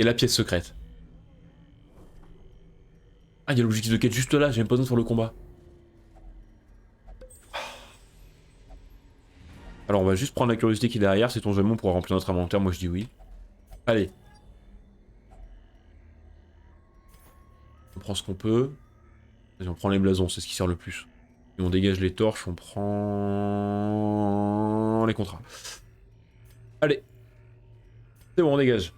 Et la pièce secrète. Ah il y a l'objectif de quête juste là, j'ai même pas besoin de faire le combat. Alors on va juste prendre la curiosité qui est derrière, c'est ton jamais on pourra remplir notre inventaire, moi je dis oui. Allez. On prend ce qu'on peut. Vas-y, on prend les blasons, c'est ce qui sert le plus. Et on dégage les torches, on prend les contrats. Allez. C'est bon, on dégage.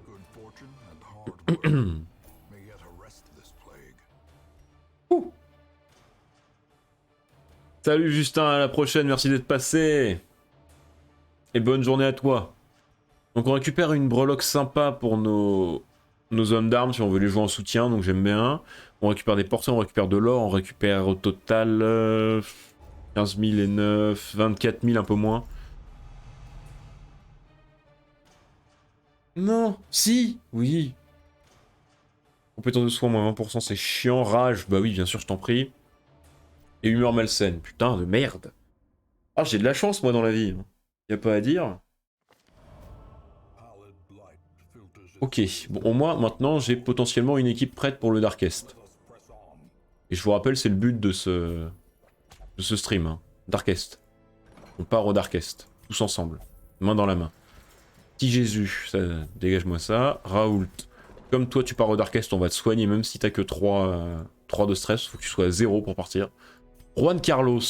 Good fortune and hard work may yet arrest this plague. Ouh. Salut Justin, à la prochaine, merci d'être passé. Et bonne journée à toi. Donc on récupère une breloque sympa pour nos hommes d'armes si on veut les jouer en soutien, donc j'aime bien. On récupère des portions, on récupère de l'or, on récupère au total 15 000 et 9, 24 000 un peu moins. Non, si, oui. Compétence de soin, moins 20%, c'est chiant. Rage, bah oui, bien sûr, je t'en prie. Et humeur malsaine, putain de merde. Ah, j'ai de la chance, moi, dans la vie. Y a pas à dire. Pallid blight filters its Ok, bon, au moins, maintenant, j'ai potentiellement une équipe prête pour le Darkest. let us press on. Et je vous rappelle, c'est le but de ce stream, hein. Darkest. On part au Darkest, tous ensemble, main dans la main. Petit Jésus, ça, dégage-moi ça. Raoult, comme toi tu pars au Darkest, on va te soigner, même si t'as que 3 de stress, faut que tu sois à 0 pour partir. Juan Carlos,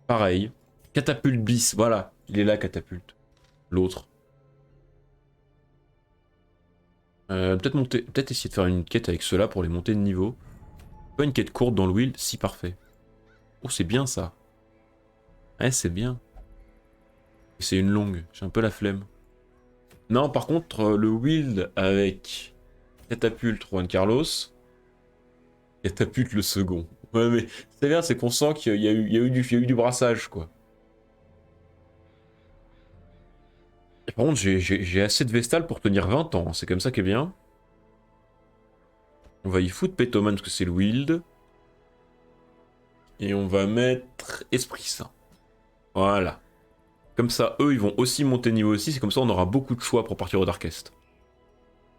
pareil. Catapulte bis, voilà, il est là, Catapulte. L'autre. Peut-être essayer de faire une quête avec ceux-là pour les monter de niveau. Pas une quête courte dans le wheel, si parfait. Oh, c'est bien ça. Ouais, c'est bien. Et c'est une longue, j'ai un peu la flemme. Non, par contre, le wield avec Catapulte Juan Carlos, Catapulte le second. Ouais, mais c'est bien, c'est qu'on sent qu'il y a eu du brassage, quoi. Et par contre, j'ai assez de Vestal pour tenir 20 ans, c'est comme ça qui est bien. On va y foutre Pétoman parce que c'est le wield. Et on va mettre Esprit Saint. Voilà. Comme ça, eux, ils vont aussi monter niveau 6, et comme ça, on aura beaucoup de choix pour partir au Darkest.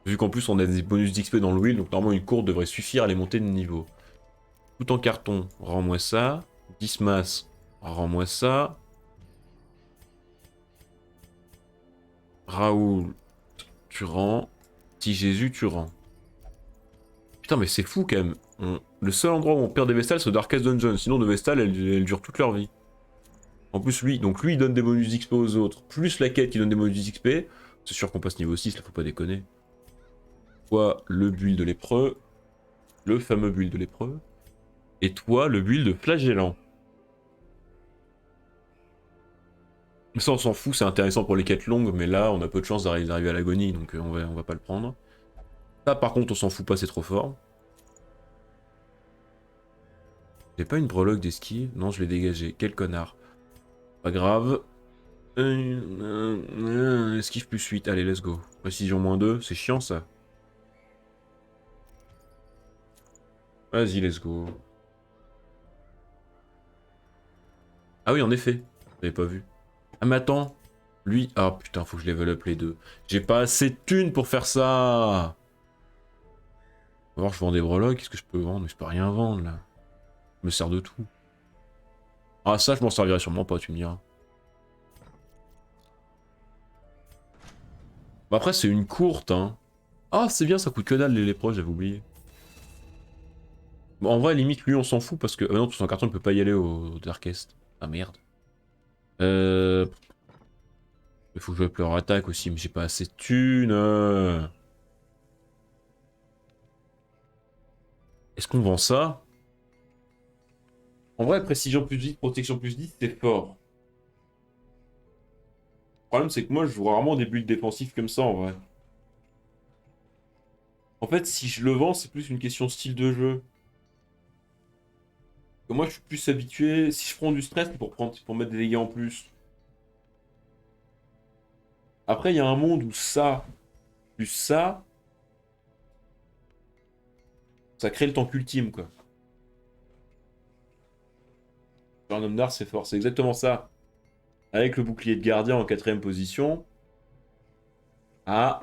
Vu qu'en plus, on a des bonus d'XP dans le wheel, donc normalement, une courte devrait suffire à les monter de niveau. Tout en carton, rends-moi ça. Dismas, rends-moi ça. Raoul, tu rends. Petit Jésus, tu rends. Putain, mais c'est fou quand même. Le seul endroit où on perd des Vestales, c'est au Darkest Dungeon. Sinon, de Vestales, elles durent toute leur vie. En plus, lui, il donne des bonus d'XP aux autres. Plus la quête qui donne des bonus d'XP. C'est sûr qu'on passe niveau 6, là, faut pas déconner. Toi, le build de lépreux. Le fameux build de lépreux. Et toi, le build de flagellant. Ça, on s'en fout, c'est intéressant pour les quêtes longues, mais là, on a peu de chance d'arriver à l'agonie, donc on va pas le prendre. Ça, par contre, on s'en fout pas, c'est trop fort. J'ai pas une breloque d'esquive? Non, je l'ai dégagé. Quel connard. Pas grave. Esquive plus 8. Allez, let's go. Précision moins 2, c'est chiant ça. Vas-y, let's go. Ah oui, en effet. J'avais pas vu. Ah mais attends. Lui... Ah putain, faut que je level up les deux. J'ai pas assez de thunes pour faire ça. On va voir, je vends des breloques. Qu'est-ce que je peux vendre? Mais je peux rien vendre là. Je me sers de tout. Ah ça, je m'en servirai sûrement pas, tu me diras. Bah après, c'est une courte, hein. Ah, c'est bien, ça coûte que dalle les lépreux, j'avais oublié. Bon, en vrai, limite, lui, on s'en fout parce que... Ah non, tout son carton, il peut pas y aller au Darkest. Ah merde. Il faut que je up leur attaque aussi, mais j'ai pas assez de thunes. Est-ce qu'on vend ça? En vrai, précision plus 10, protection plus 10, c'est fort. Le problème, c'est que moi, je joue rarement des builds défensifs comme ça, en vrai. En fait, si je le vends, c'est plus une question style de jeu. Moi, je suis plus habitué. Si je prends du stress, c'est pour mettre des dégâts en plus. Après, il y a un monde où ça, plus ça crée le tank ultime, quoi. Sur un homme d'art, c'est fort. C'est exactement ça. Avec le bouclier de gardien en 4ème position. Ah.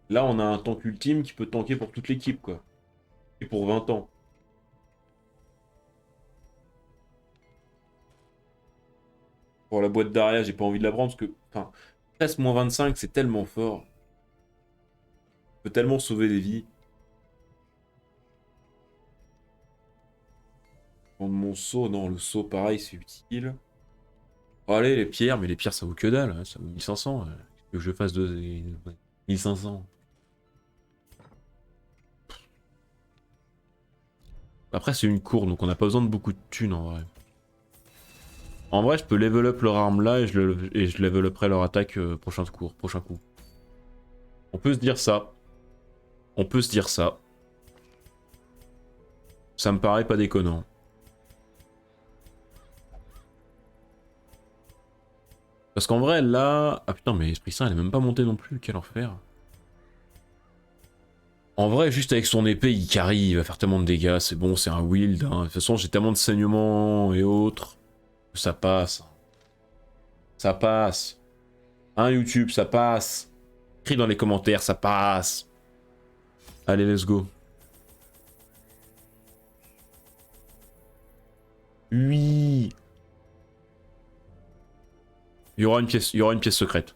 Là, on a un tank ultime qui peut tanker pour toute l'équipe, quoi. Et pour 20 ans. Pour la boîte d'arrière, j'ai pas envie de la prendre parce que... Enfin, 13-25, c'est tellement fort. Ça peut tellement sauver des vies. Prendre mon seau, non, le seau, pareil, c'est utile. Oh, allez, les pierres, mais les pierres, ça vaut que dalle. Hein, ça vaut 1500. Que je fasse de... 1500. Après, c'est une cour, donc on n'a pas besoin de beaucoup de thunes, en vrai. En vrai, je peux level up leur arme là et je level uperai leur attaque prochain coup. On peut se dire ça. On peut se dire ça. Ça me paraît pas déconnant. Parce qu'en vrai, là... Ah putain, mais Esprit Saint, elle est même pas montée non plus. Quel enfer. En vrai, juste avec son épée, il carry, il va faire tellement de dégâts. C'est bon, c'est un wield. Hein. De toute façon, j'ai tellement de saignements et autres. Ça passe. Ça passe. Hein, YouTube, ça passe. Écris dans les commentaires, ça passe. Allez, let's go. Oui. Il y aura une pièce secrète.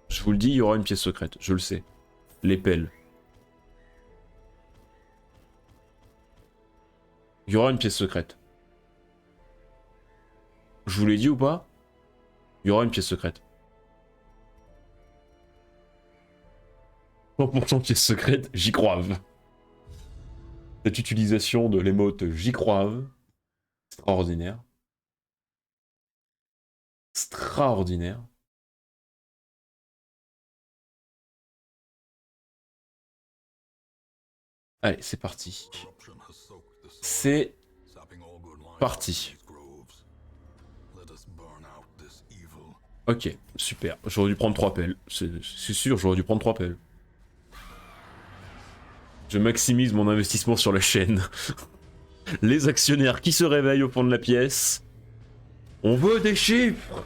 Je vous le dis, il y aura une pièce secrète, je le sais. Les pelles. Il y aura une pièce secrète. Je vous l'ai dit ou pas? Il y aura une pièce secrète. 100% pièce secrète, j'y croive. Cette utilisation de l'émote j'y croive. Extraordinaire. Extraordinaire. Allez, c'est parti. C'est parti. Ok, super. J'aurais dû prendre 3 pelles. C'est sûr, j'aurais dû prendre 3 pelles. Je maximise mon investissement sur la chaîne. Les actionnaires qui se réveillent au fond de la pièce. On veut des chiffres.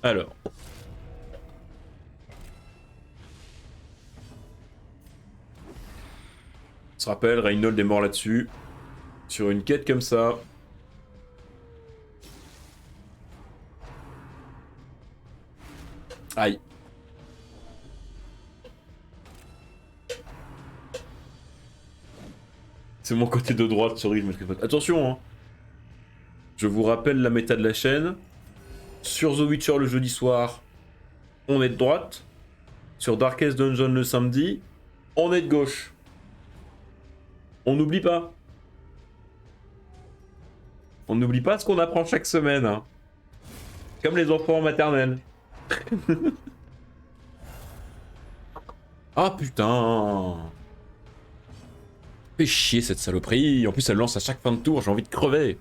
Alors. On se rappelle, Reynold est mort là-dessus. Sur une quête comme ça. Aïe. C'est mon côté de droite, sorry, je me tripote. Attention, hein. Je vous rappelle la méta de la chaîne. Sur The Witcher le jeudi soir, on est de droite. Sur Darkest Dungeon le samedi, on est de gauche. On n'oublie pas. On n'oublie pas ce qu'on apprend chaque semaine. Hein. Comme les enfants en maternelle. Ah putain. Fais chier cette saloperie. En plus, elle lance à chaque fin de tour, j'ai envie de crever.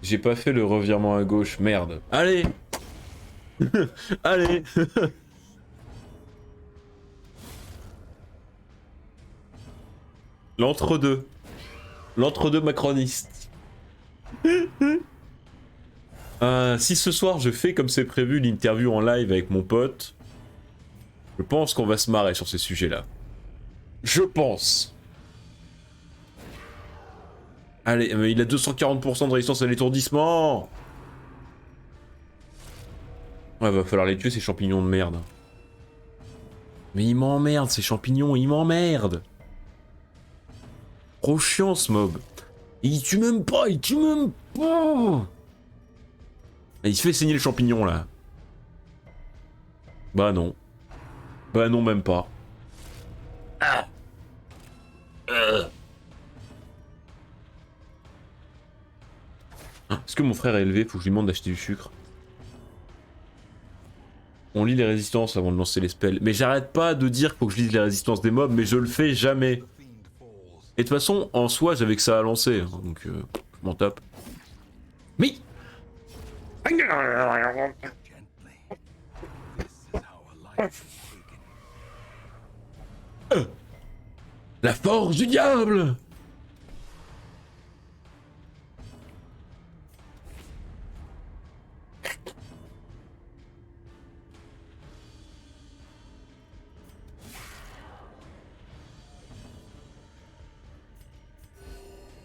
J'ai pas fait le revirement à gauche, merde. Allez. Allez. L'entre-deux. L'entre-deux macroniste. Si ce soir je fais comme c'est prévu l'interview en live avec mon pote, je pense qu'on va se marrer sur ces sujets-là. Je pense. Allez, mais il a 240% de résistance à l'étourdissement. Ouais, va falloir les tuer ces champignons de merde. Mais ils m'emmerdent ces champignons, ils m'emmerdent. Trop chiant ce mob. Il tue même pas, il tue même pas. Et il se fait saigner le champignon là. Bah non. Bah non, même pas. Ah. Est-ce que mon frère est élevé? Faut que je lui demande d'acheter du sucre. On lit les résistances avant de lancer les spells. Mais j'arrête pas de dire qu'il faut que je lise les résistances des mobs, mais je le fais jamais. The fiend falls Et de toute façon, en soi, j'avais que ça à lancer. Hein, donc, je m'en tape. Mais gently. This is how a life is taken. la force du diable!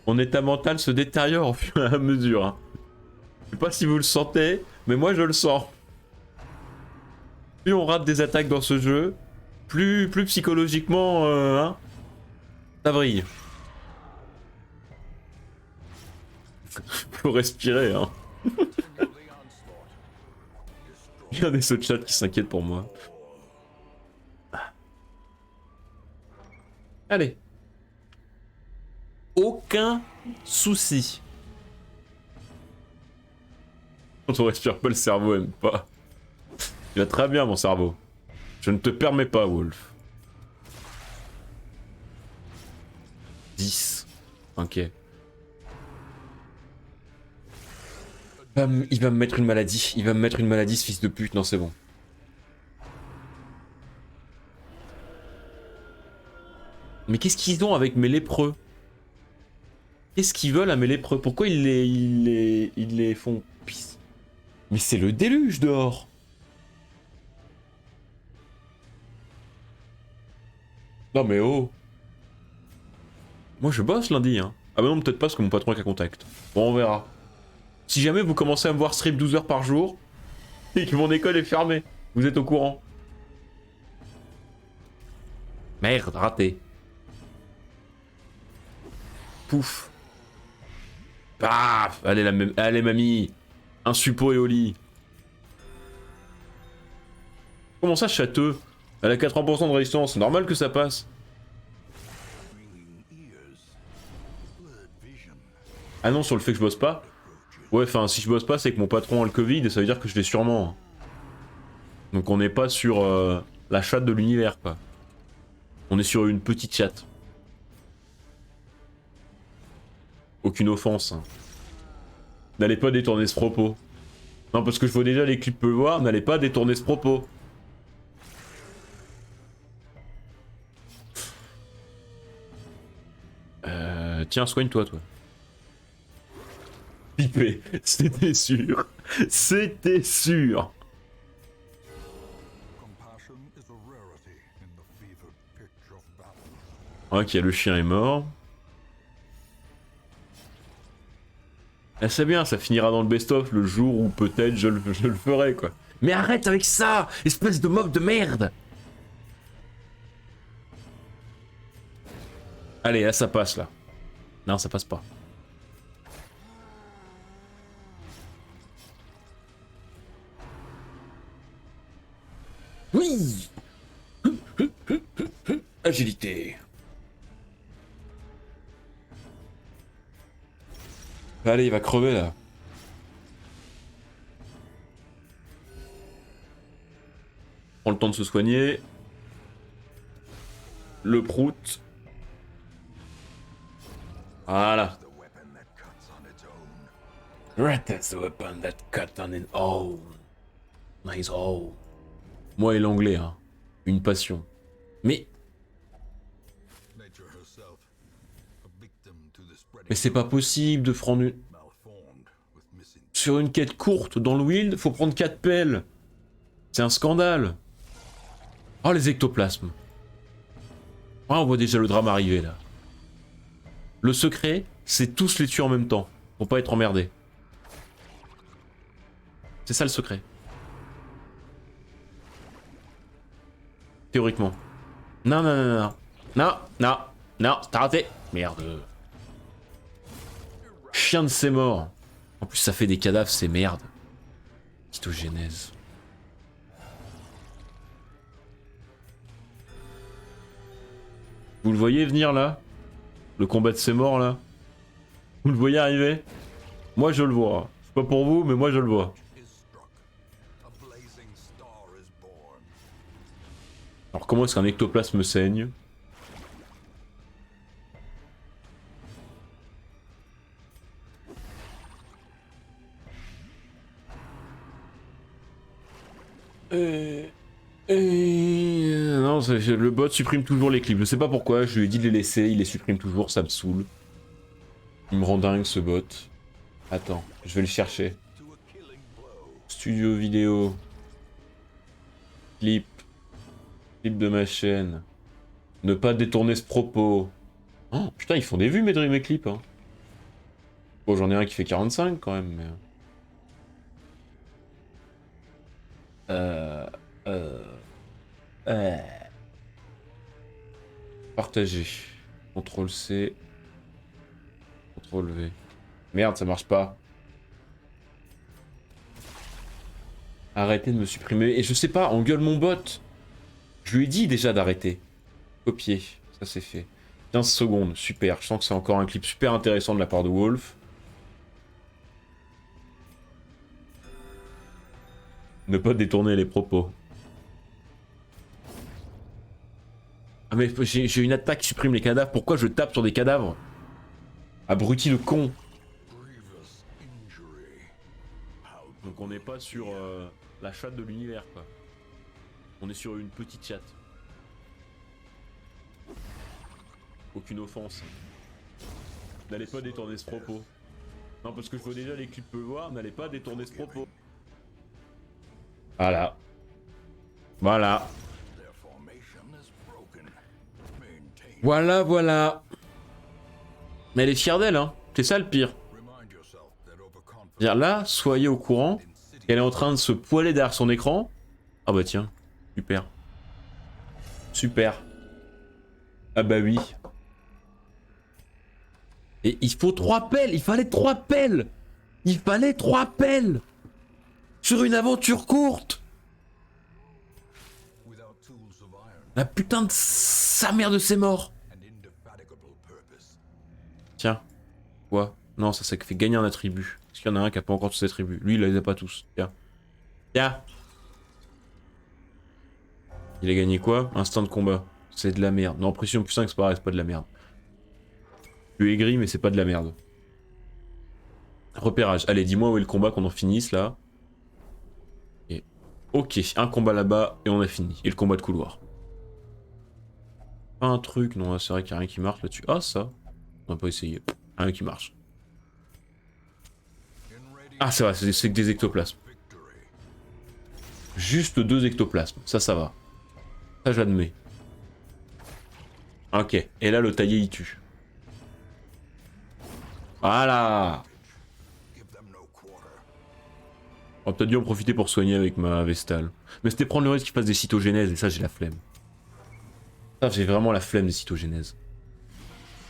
Mon état mental se détériore au fur et à mesure. Hein. Je sais pas si vous le sentez, mais moi je le sens. Plus on rate des attaques dans ce jeu, plus psychologiquement, hein, ça vrille. Faut respirer, hein. Il y a des sauts de chat qui s'inquiètent pour moi. Allez. Aucun souci. Quand on respire pas, le cerveau aime pas. Il va très bien, mon cerveau. Je ne te permets pas, Wolf. 10. Ok. Il va me mettre une maladie. Il va me mettre une maladie, ce fils de pute. Non, c'est bon. Mais qu'est-ce qu'ils ont avec mes lépreux? Qu'est-ce qu'ils veulent à mes lépreux? Pourquoi ils les font pisse? Mais c'est le déluge dehors. Non mais oh. Moi je bosse lundi hein. Ah bah non peut-être pas parce que mon patron est à contact. Bon on verra. Si jamais vous commencez à me voir stream 12 heures par jour, et que mon école est fermée, vous êtes au courant. Merde, raté. Pouf. Paf. Allez mamie. Un suppo et au lit. Comment ça châteux? Elle a 80% de résistance, c'est normal que ça passe. Ringing ears. Blurred vision. Ah non, sur le fait que je bosse pas? Ouais, enfin, si je bosse pas, c'est que mon patron a le Covid et ça veut dire que je l'ai sûrement. Donc on n'est pas sur la chatte de l'univers, quoi. On est sur une petite chatte. Aucune offense. Hein. N'allez pas détourner ce propos. Non, parce que je vois déjà les clips peut voir, n'allez pas détourner ce propos. Tiens, soigne-toi, toi. Pipé, c'était sûr. C'était sûr. Compassion is a rarity in the fevered pitch of battle. Ok, le chien est mort. Ah, c'est bien, ça finira dans le best-of le jour où peut-être je le ferai, quoi. Mais arrête avec ça, espèce de mob de merde. Allez, là ça passe, là. Non, ça passe pas. Oui. Agilité. Allez, il va crever, là. Prends le temps de se soigner. Le prout. Voilà. The weapon that cuts on its own. Red is the weapon that cut on its own. Nice own. Moi et l'anglais, hein. Une passion. Mais Nature herself, a victim to the spreading c'est pas possible de prendre une... malformed with missing. Sur une quête courte dans le wild, faut prendre 4 pelles. C'est un scandale. Oh les ectoplasmes. Ah, on voit déjà le drame arriver là. Le secret, c'est tous les tuer en même temps. Pour pas être emmerdé. C'est ça le secret. Théoriquement. Non, non, non, non. Non, non, non, t'as raté. Merde. chien de ses morts. En plus, ça fait des cadavres, c'est merde. Cytogénèse. Vous le voyez venir là? Le combat de ses morts là? Vous le voyez arriver? Moi je le vois. C'est pas pour vous, mais moi je le vois. Alors comment est-ce qu'un ectoplasme saigne? Non, le bot supprime toujours les clips. Je sais pas pourquoi, je lui ai dit de les laisser, il les supprime toujours, ça me saoule. Il me rend dingue ce bot. Attends, je vais le chercher. Studio vidéo. Clip. Clip de ma chaîne. Ne pas détourner ce propos. Oh, putain, ils font des vues mes clips. Hein. Bon, j'en ai un qui fait 45 quand même. Mais... Partager. CTRL C. CTRL V. Merde, ça marche pas. Arrêtez de me supprimer. Et je sais pas, engueule mon bot. Je lui ai dit déjà d'arrêter. Copier. Ça c'est fait. 15 secondes. Super. Je sens que c'est encore un clip super intéressant de la part de Wolf. Ne pas détourner les propos. Ah mais j'ai une attaque qui supprime les cadavres. Pourquoi je tape sur des cadavres? Abruti de con. Donc on n'est pas sur la chatte de l'univers quoi. On est sur une petite chatte. Aucune offense. N'allez pas détourner ce propos. Non parce que je vois déjà les clips peut voir, n'allez pas détourner ce propos. Voilà. Voilà. Voilà, voilà. Mais elle est fière d'elle, hein. C'est ça le pire. C'est-à-dire là, soyez au courant qu'elle est en train de se poiler derrière son écran. Ah bah tiens, super. Super. Ah bah oui. Et il faut 3 pelles, il fallait 3 pelles. Il fallait 3 pelles. Sur une aventure courte. La putain de sa mère de ses morts. Tiens. Quoi? Non, ça fait gagner un attribut. Parce qu'il y en a un qui a pas encore tous ses attributs. Lui, il les a pas tous. Tiens. Tiens. Il a gagné quoi? Instinct de combat. C'est de la merde. Non, pression plus 5, c'est pareil, c'est pas de la merde. Tu es aigri, mais c'est pas de la merde. Repérage. Allez, dis-moi où est le combat, qu'on en finisse, là. Et... Ok, un combat là-bas, et on a fini. Et le combat de couloir. Pas un truc, non, c'est vrai qu'il y a rien qui marche là-dessus. Ah, ça. On va pas essayer. Rien qui marche. Ah, c'est vrai, c'est que des ectoplasmes. Juste 2 ectoplasmes. Ça va. Ça, j'admets. Ok. Et là, le taillé, il tue. Voilà. On va peut-être dû en profiter pour soigner avec ma Vestale. Mais c'était prendre le risque qu'il fasse des cytogénèses, et ça, j'ai la flemme. Ça, j'ai vraiment la flemme des cytogénèses.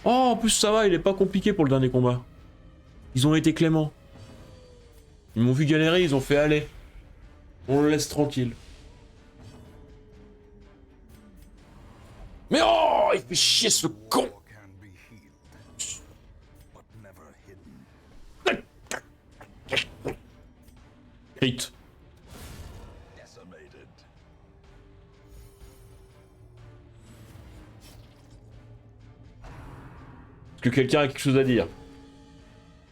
Oh, en plus, ça va, il est pas compliqué pour le dernier combat. Ils ont été cléments. Ils m'ont vu galérer, ils ont fait aller. On le laisse tranquille. Mais oh, il fait chier ce con. Crit. Est-ce que quelqu'un a quelque chose à dire?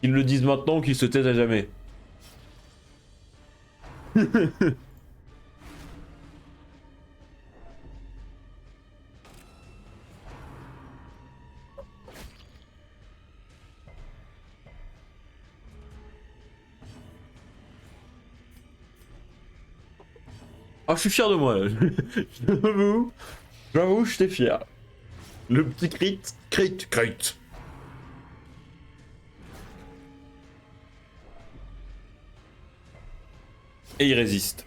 Qu'ils le disent maintenant ou qu'ils se taisent à jamais. Ah, je suis fier de moi. J'avoue, j'étais fier. Le petit crit. Et il résiste.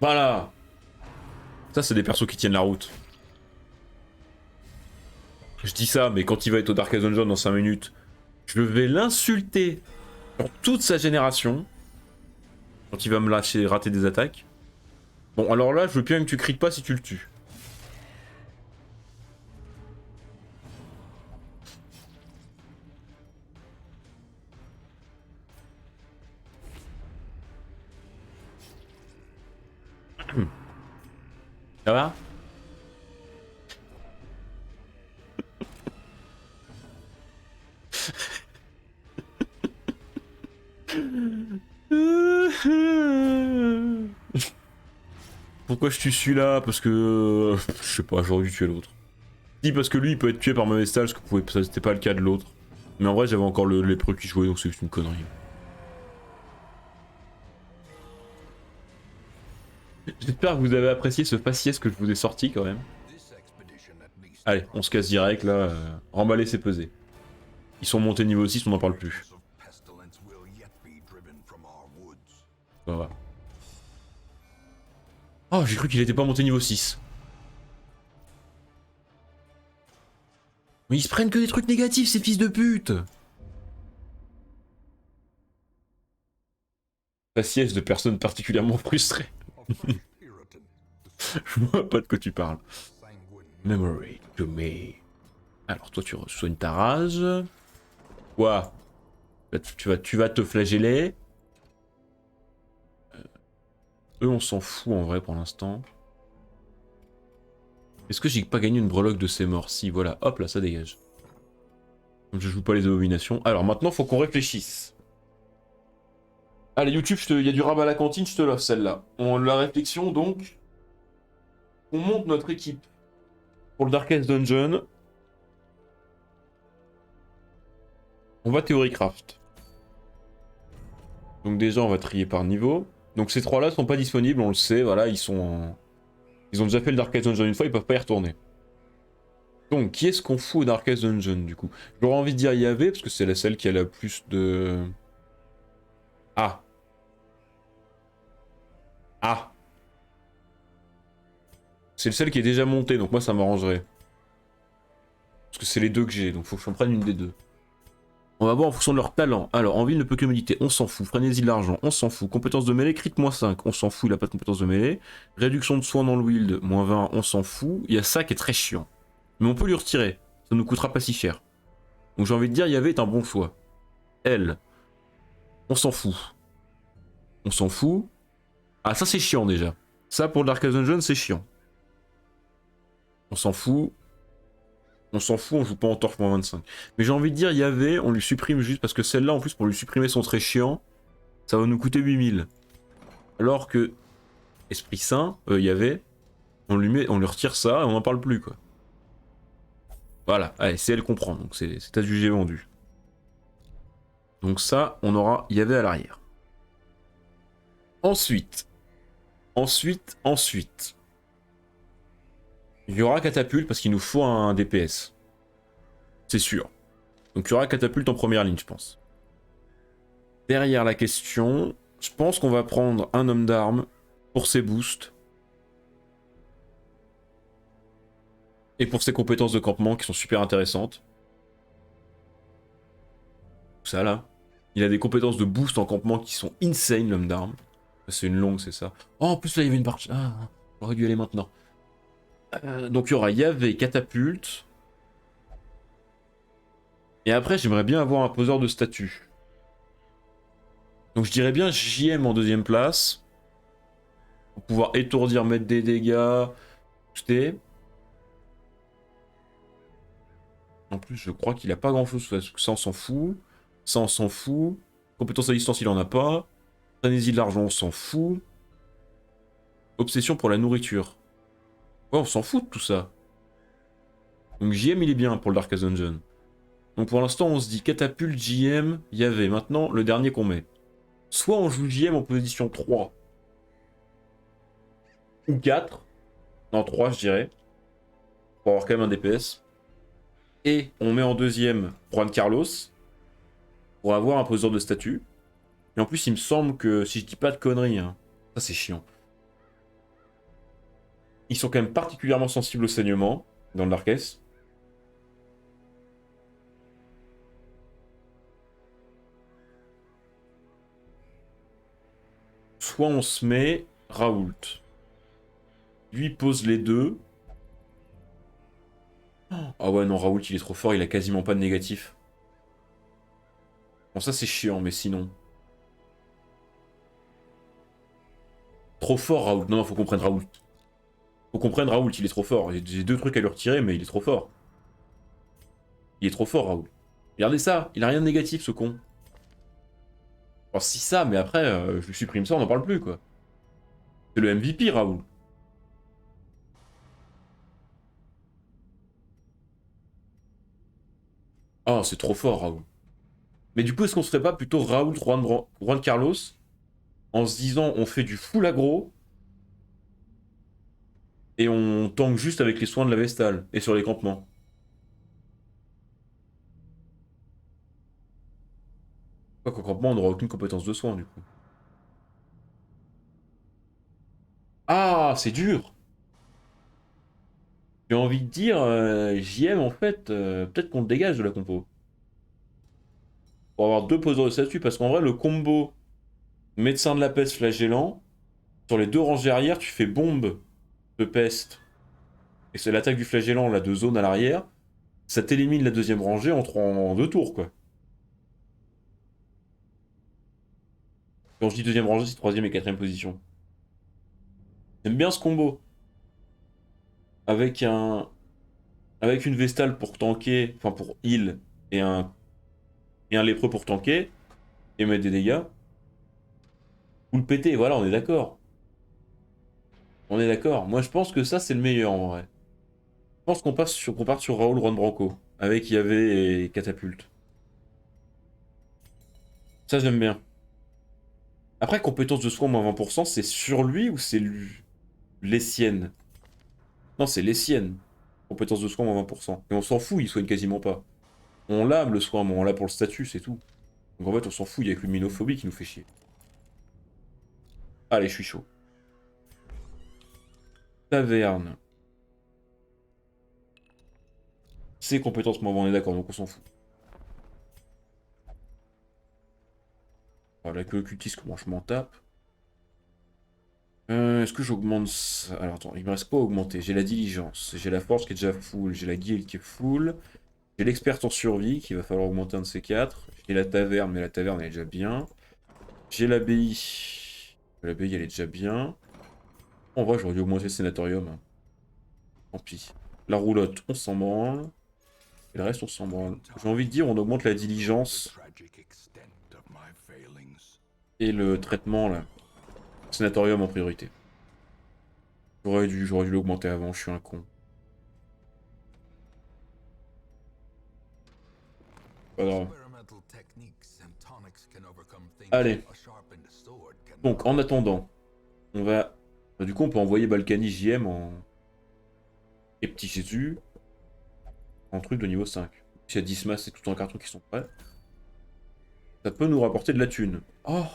Voilà. Ça, c'est des persos qui tiennent la route. Je dis ça, mais quand il va être au Dark Dungeon dans 5 minutes, Je vais l'insulter pour toute sa génération. Quand il va me lâcher, rater des attaques. Bon, alors là, je veux bien que tu cries pas si tu le tues. Ça va? Pourquoi je tue celui-là? Parce que... je sais pas, j'aurais dû tuer l'autre. Si, parce que lui, il peut être tué par mauvais stage, parce que ça c'était pas le cas de l'autre. Mais en vrai, j'avais encore le lépreux qui jouait, donc c'est juste une connerie. J'espère que vous avez apprécié ce faciès que je vous ai sorti quand même. This expedition at least Allez, on se casse direct là. Remballer, c'est pesé. Ils sont montés niveau 6, on n'en parle plus. of pestilence will yet be driven from our woods. Ça va. Oh, j'ai cru qu'il était pas monté niveau 6. Mais ils se prennent que des trucs négatifs, ces fils de pute! Faciès de personnes particulièrement frustrées. A fresh Puritan, Je vois pas de quoi tu parles. sanguine Memory to me. Alors toi tu soignes ta rage. Quoi? Tu vas te flageller. Eux on s'en fout en vrai pour l'instant. Est-ce que j'ai pas gagné une breloque de ces morts? Si, voilà, hop là ça dégage. Je joue pas les abominations. Alors maintenant faut qu'on réfléchisse. Allez YouTube, il y a du rabat à la cantine, je te l'offre celle-là. La réflexion donc. On monte notre équipe pour le Darkest Dungeon. On va Theorycraft. Donc déjà on va trier par niveau. Donc ces trois-là sont pas disponibles, on le sait, voilà, ils ont déjà fait le Darkest Dungeon une fois, ils peuvent pas y retourner. Donc qui est-ce qu'on fout au Darkest Dungeon du coup? J'aurais envie de dire Yahvé, parce que c'est celle qui a la plus de... Ah. Ah. C'est celle qui est déjà montée, donc moi ça m'arrangerait. Parce que c'est les deux que j'ai, donc faut que j'en prenne une des deux. On va voir en fonction de leur talent. Alors, en ville ne peut que méditer, on s'en fout. Frénésie de l'argent, on s'en fout. Compétence de mêlée, crit -5, on s'en fout, il a pas de compétence de mêlée. Réduction de soins dans le wield, -20, on s'en fout. Il y a ça qui est très chiant. Mais on peut lui retirer, ça nous coûtera pas si cher. Donc j'ai envie de dire, Yahvé est un bon choix. Elle, on s'en fout. On s'en fout. Ah, ça c'est chiant déjà. Ça pour le Darkest Dungeon, c'est chiant. On s'en fout. On s'en fout, on joue pas en torche -25. Mais j'ai envie de dire, Yahvé, on lui supprime juste parce que celle-là, en plus, pour lui supprimer son très chiant, ça va nous coûter 8000. Alors que Esprit Saint, Yahvé, on lui retire ça et on n'en parle plus, quoi. Voilà, allez, c'est elle comprend, donc c'est à juger vendu. Donc ça, on aura Yahvé à l'arrière. Ensuite. Il y aura catapulte parce qu'il nous faut un DPS. C'est sûr. Donc il y aura catapulte en première ligne, je pense. Derrière la question, je pense qu'on va prendre un homme d'armes pour ses boosts. Et pour ses compétences de campement qui sont super intéressantes. Ça là. Il a des compétences de boost en campement qui sont insane, l'homme d'armes. C'est une longue, c'est ça. Oh, en plus là il y avait une partie. Ah, j'aurais dû aller maintenant. Donc il y aura Yahvé, catapulte. Et après, j'aimerais bien avoir un poseur de statut. Donc je dirais bien JM en deuxième place. Pour pouvoir étourdir, mettre des dégâts, booster. En plus, je crois qu'il a pas grand chose. Ça, on s'en fout. Ça, on s'en fout. Compétence à distance, il en a pas. Frénésie de l'argent, on s'en fout. Obsession pour la nourriture. Ouais, on s'en fout de tout ça. Donc JM, il est bien pour le Darkest Dungeon. Donc pour l'instant, on se dit catapulte, JM, Yahvé. Maintenant, le dernier qu'on met. Soit on joue JM en position 3. Ou 4. Non, 3, je dirais. Pour avoir quand même un DPS. Et on met en deuxième Juan Carlos. Pour avoir un poseur de statut. Et en plus, il me semble que, si je dis pas de conneries, hein, ça c'est chiant. Ils sont quand même particulièrement sensibles au saignement dans le Darkest. Soit on se met Raoult. Lui pose les deux. Ah ouais, non, Raoult, il est trop fort, il a quasiment pas de négatif. Bon, ça, c'est chiant, mais sinon... Trop fort, Raoult. Non, non, faut qu'on prenne Raoult. Faut qu'on prenne Raoult, il est trop fort. J'ai deux trucs à lui retirer, mais il est trop fort. Il est trop fort, Raoult. Regardez ça, il a rien de négatif, ce con. Alors, si ça, mais après, je lui supprime ça, on n'en parle plus, quoi. C'est le MVP, Raoult. Oh, c'est trop fort, Raoult. Mais du coup, est-ce qu'on se ferait pas plutôt Raoult, Juan Carlos, en se disant, on fait du full aggro, et on tank juste avec les soins de la Vestale, et sur les campements. Quoi qu'au campement, on n'aura aucune compétence de soins, du coup. Ah, c'est dur! J'ai envie de dire, JM, en fait, peut-être qu'on le dégage de la compo. Pour avoir deux poseurs de statut, parce qu'en vrai, le combo médecin de la peste flagellant, sur les deux rangs arrière, tu fais bombe de peste. Et c'est l'attaque du flagellant, là, de zone à l'arrière. Ça t'élimine la deuxième rangée en deux tours, quoi. Quand je dis deuxième rangée, c'est troisième et quatrième position. J'aime bien ce combo. Avec un... Avec une Vestale pour tanker, enfin pour heal, et un lépreux pour tanker, et mettre des dégâts. Ou le péter, voilà, on est d'accord. On est d'accord. Moi, je pense que ça, c'est le meilleur, en vrai. Je pense qu'on parte sur Raoul Juan Branco, avec Yahvé et Catapulte. Ça, j'aime bien. Après, compétence de soin moins 20%, c'est sur lui ou c'est les siennes? Non, c'est les siennes. Compétence de soin moins 20%. Et on s'en fout, il soigne quasiment pas. On l'a, le soin, mais on l'a pour le statut, c'est tout. Donc en fait, on s'en fout, il y a que l'huminophobie qui nous fait chier. Allez, je suis chaud. Taverne. C'est compétence moins 20, on est d'accord, donc on s'en fout. Voilà, que l'occultisme, comment je m'en tape. Est-ce que j'augmente ça? Alors attends, il me reste quoi à augmenter? J'ai la diligence, j'ai la force qui est déjà full, j'ai la guilde qui est full, j'ai l'expert en survie qui va falloir augmenter un de ces quatre, j'ai la taverne, mais la taverne elle est déjà bien. J'ai l'abbaye. L'abbaye elle est déjà bien. En vrai j'aurais dû augmenter le sénatorium, hein. Tant pis. La roulotte, on s'en branle. Et le reste on s'en branle. J'ai envie de dire on augmente la diligence et le traitement là. Sénatorium en priorité. J'aurais dû l'augmenter avant, je suis un con. Pas grave. Allez. Donc, en attendant, on va... Du coup, on peut envoyer Balkany JM en... Et Petit Jésus en truc de niveau 5. S'il y a 10 masses et tout en carton qui sont prêts, ça peut nous rapporter de la thune. Oh!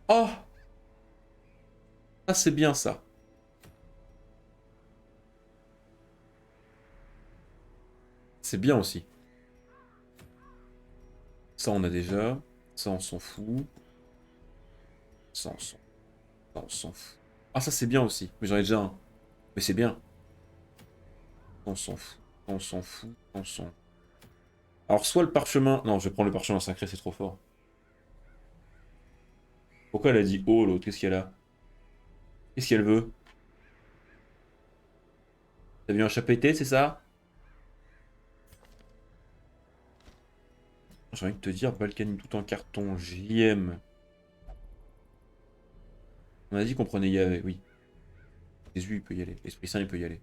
Oh! Ça, c'est bien, ça. C'est bien aussi. Ça, on a déjà. Ça, on s'en fout. Ça, on s'en fout. Ah, ça, c'est bien aussi. Mais j'en ai déjà un. Mais c'est bien. On s'en fout. On s'en fout. On s'en... Alors, soit le parchemin... Non, je vais prendre le parchemin sacré, c'est trop fort. Pourquoi elle a dit oh, l'autre? Qu'est-ce qu'elle a? Qu'est-ce qu'elle veut? T'as vu un chat pété, c'est ça? J'ai envie de te dire, Balkany tout en carton, JM. On a dit qu'on prenait Yahvé, oui. Jésus, il peut y aller. L'Esprit Saint, il peut y aller.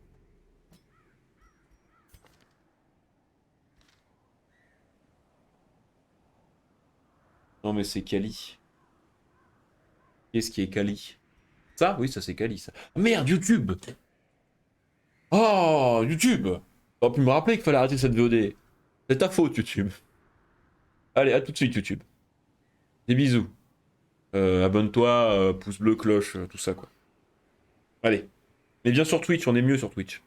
Non, mais c'est Kali. Qu'est-ce qui est Kali? Ça? Oui, ça c'est Kali, ça. Ah, merde, YouTube! Oh, YouTube! T'aurais pu me rappeler qu'il fallait arrêter cette VOD. C'est ta faute, YouTube. Allez, à tout de suite, YouTube. Des bisous. Abonne-toi, pouce bleu, cloche, tout ça, quoi. Allez. Mais bien sur Twitch, on est mieux sur Twitch.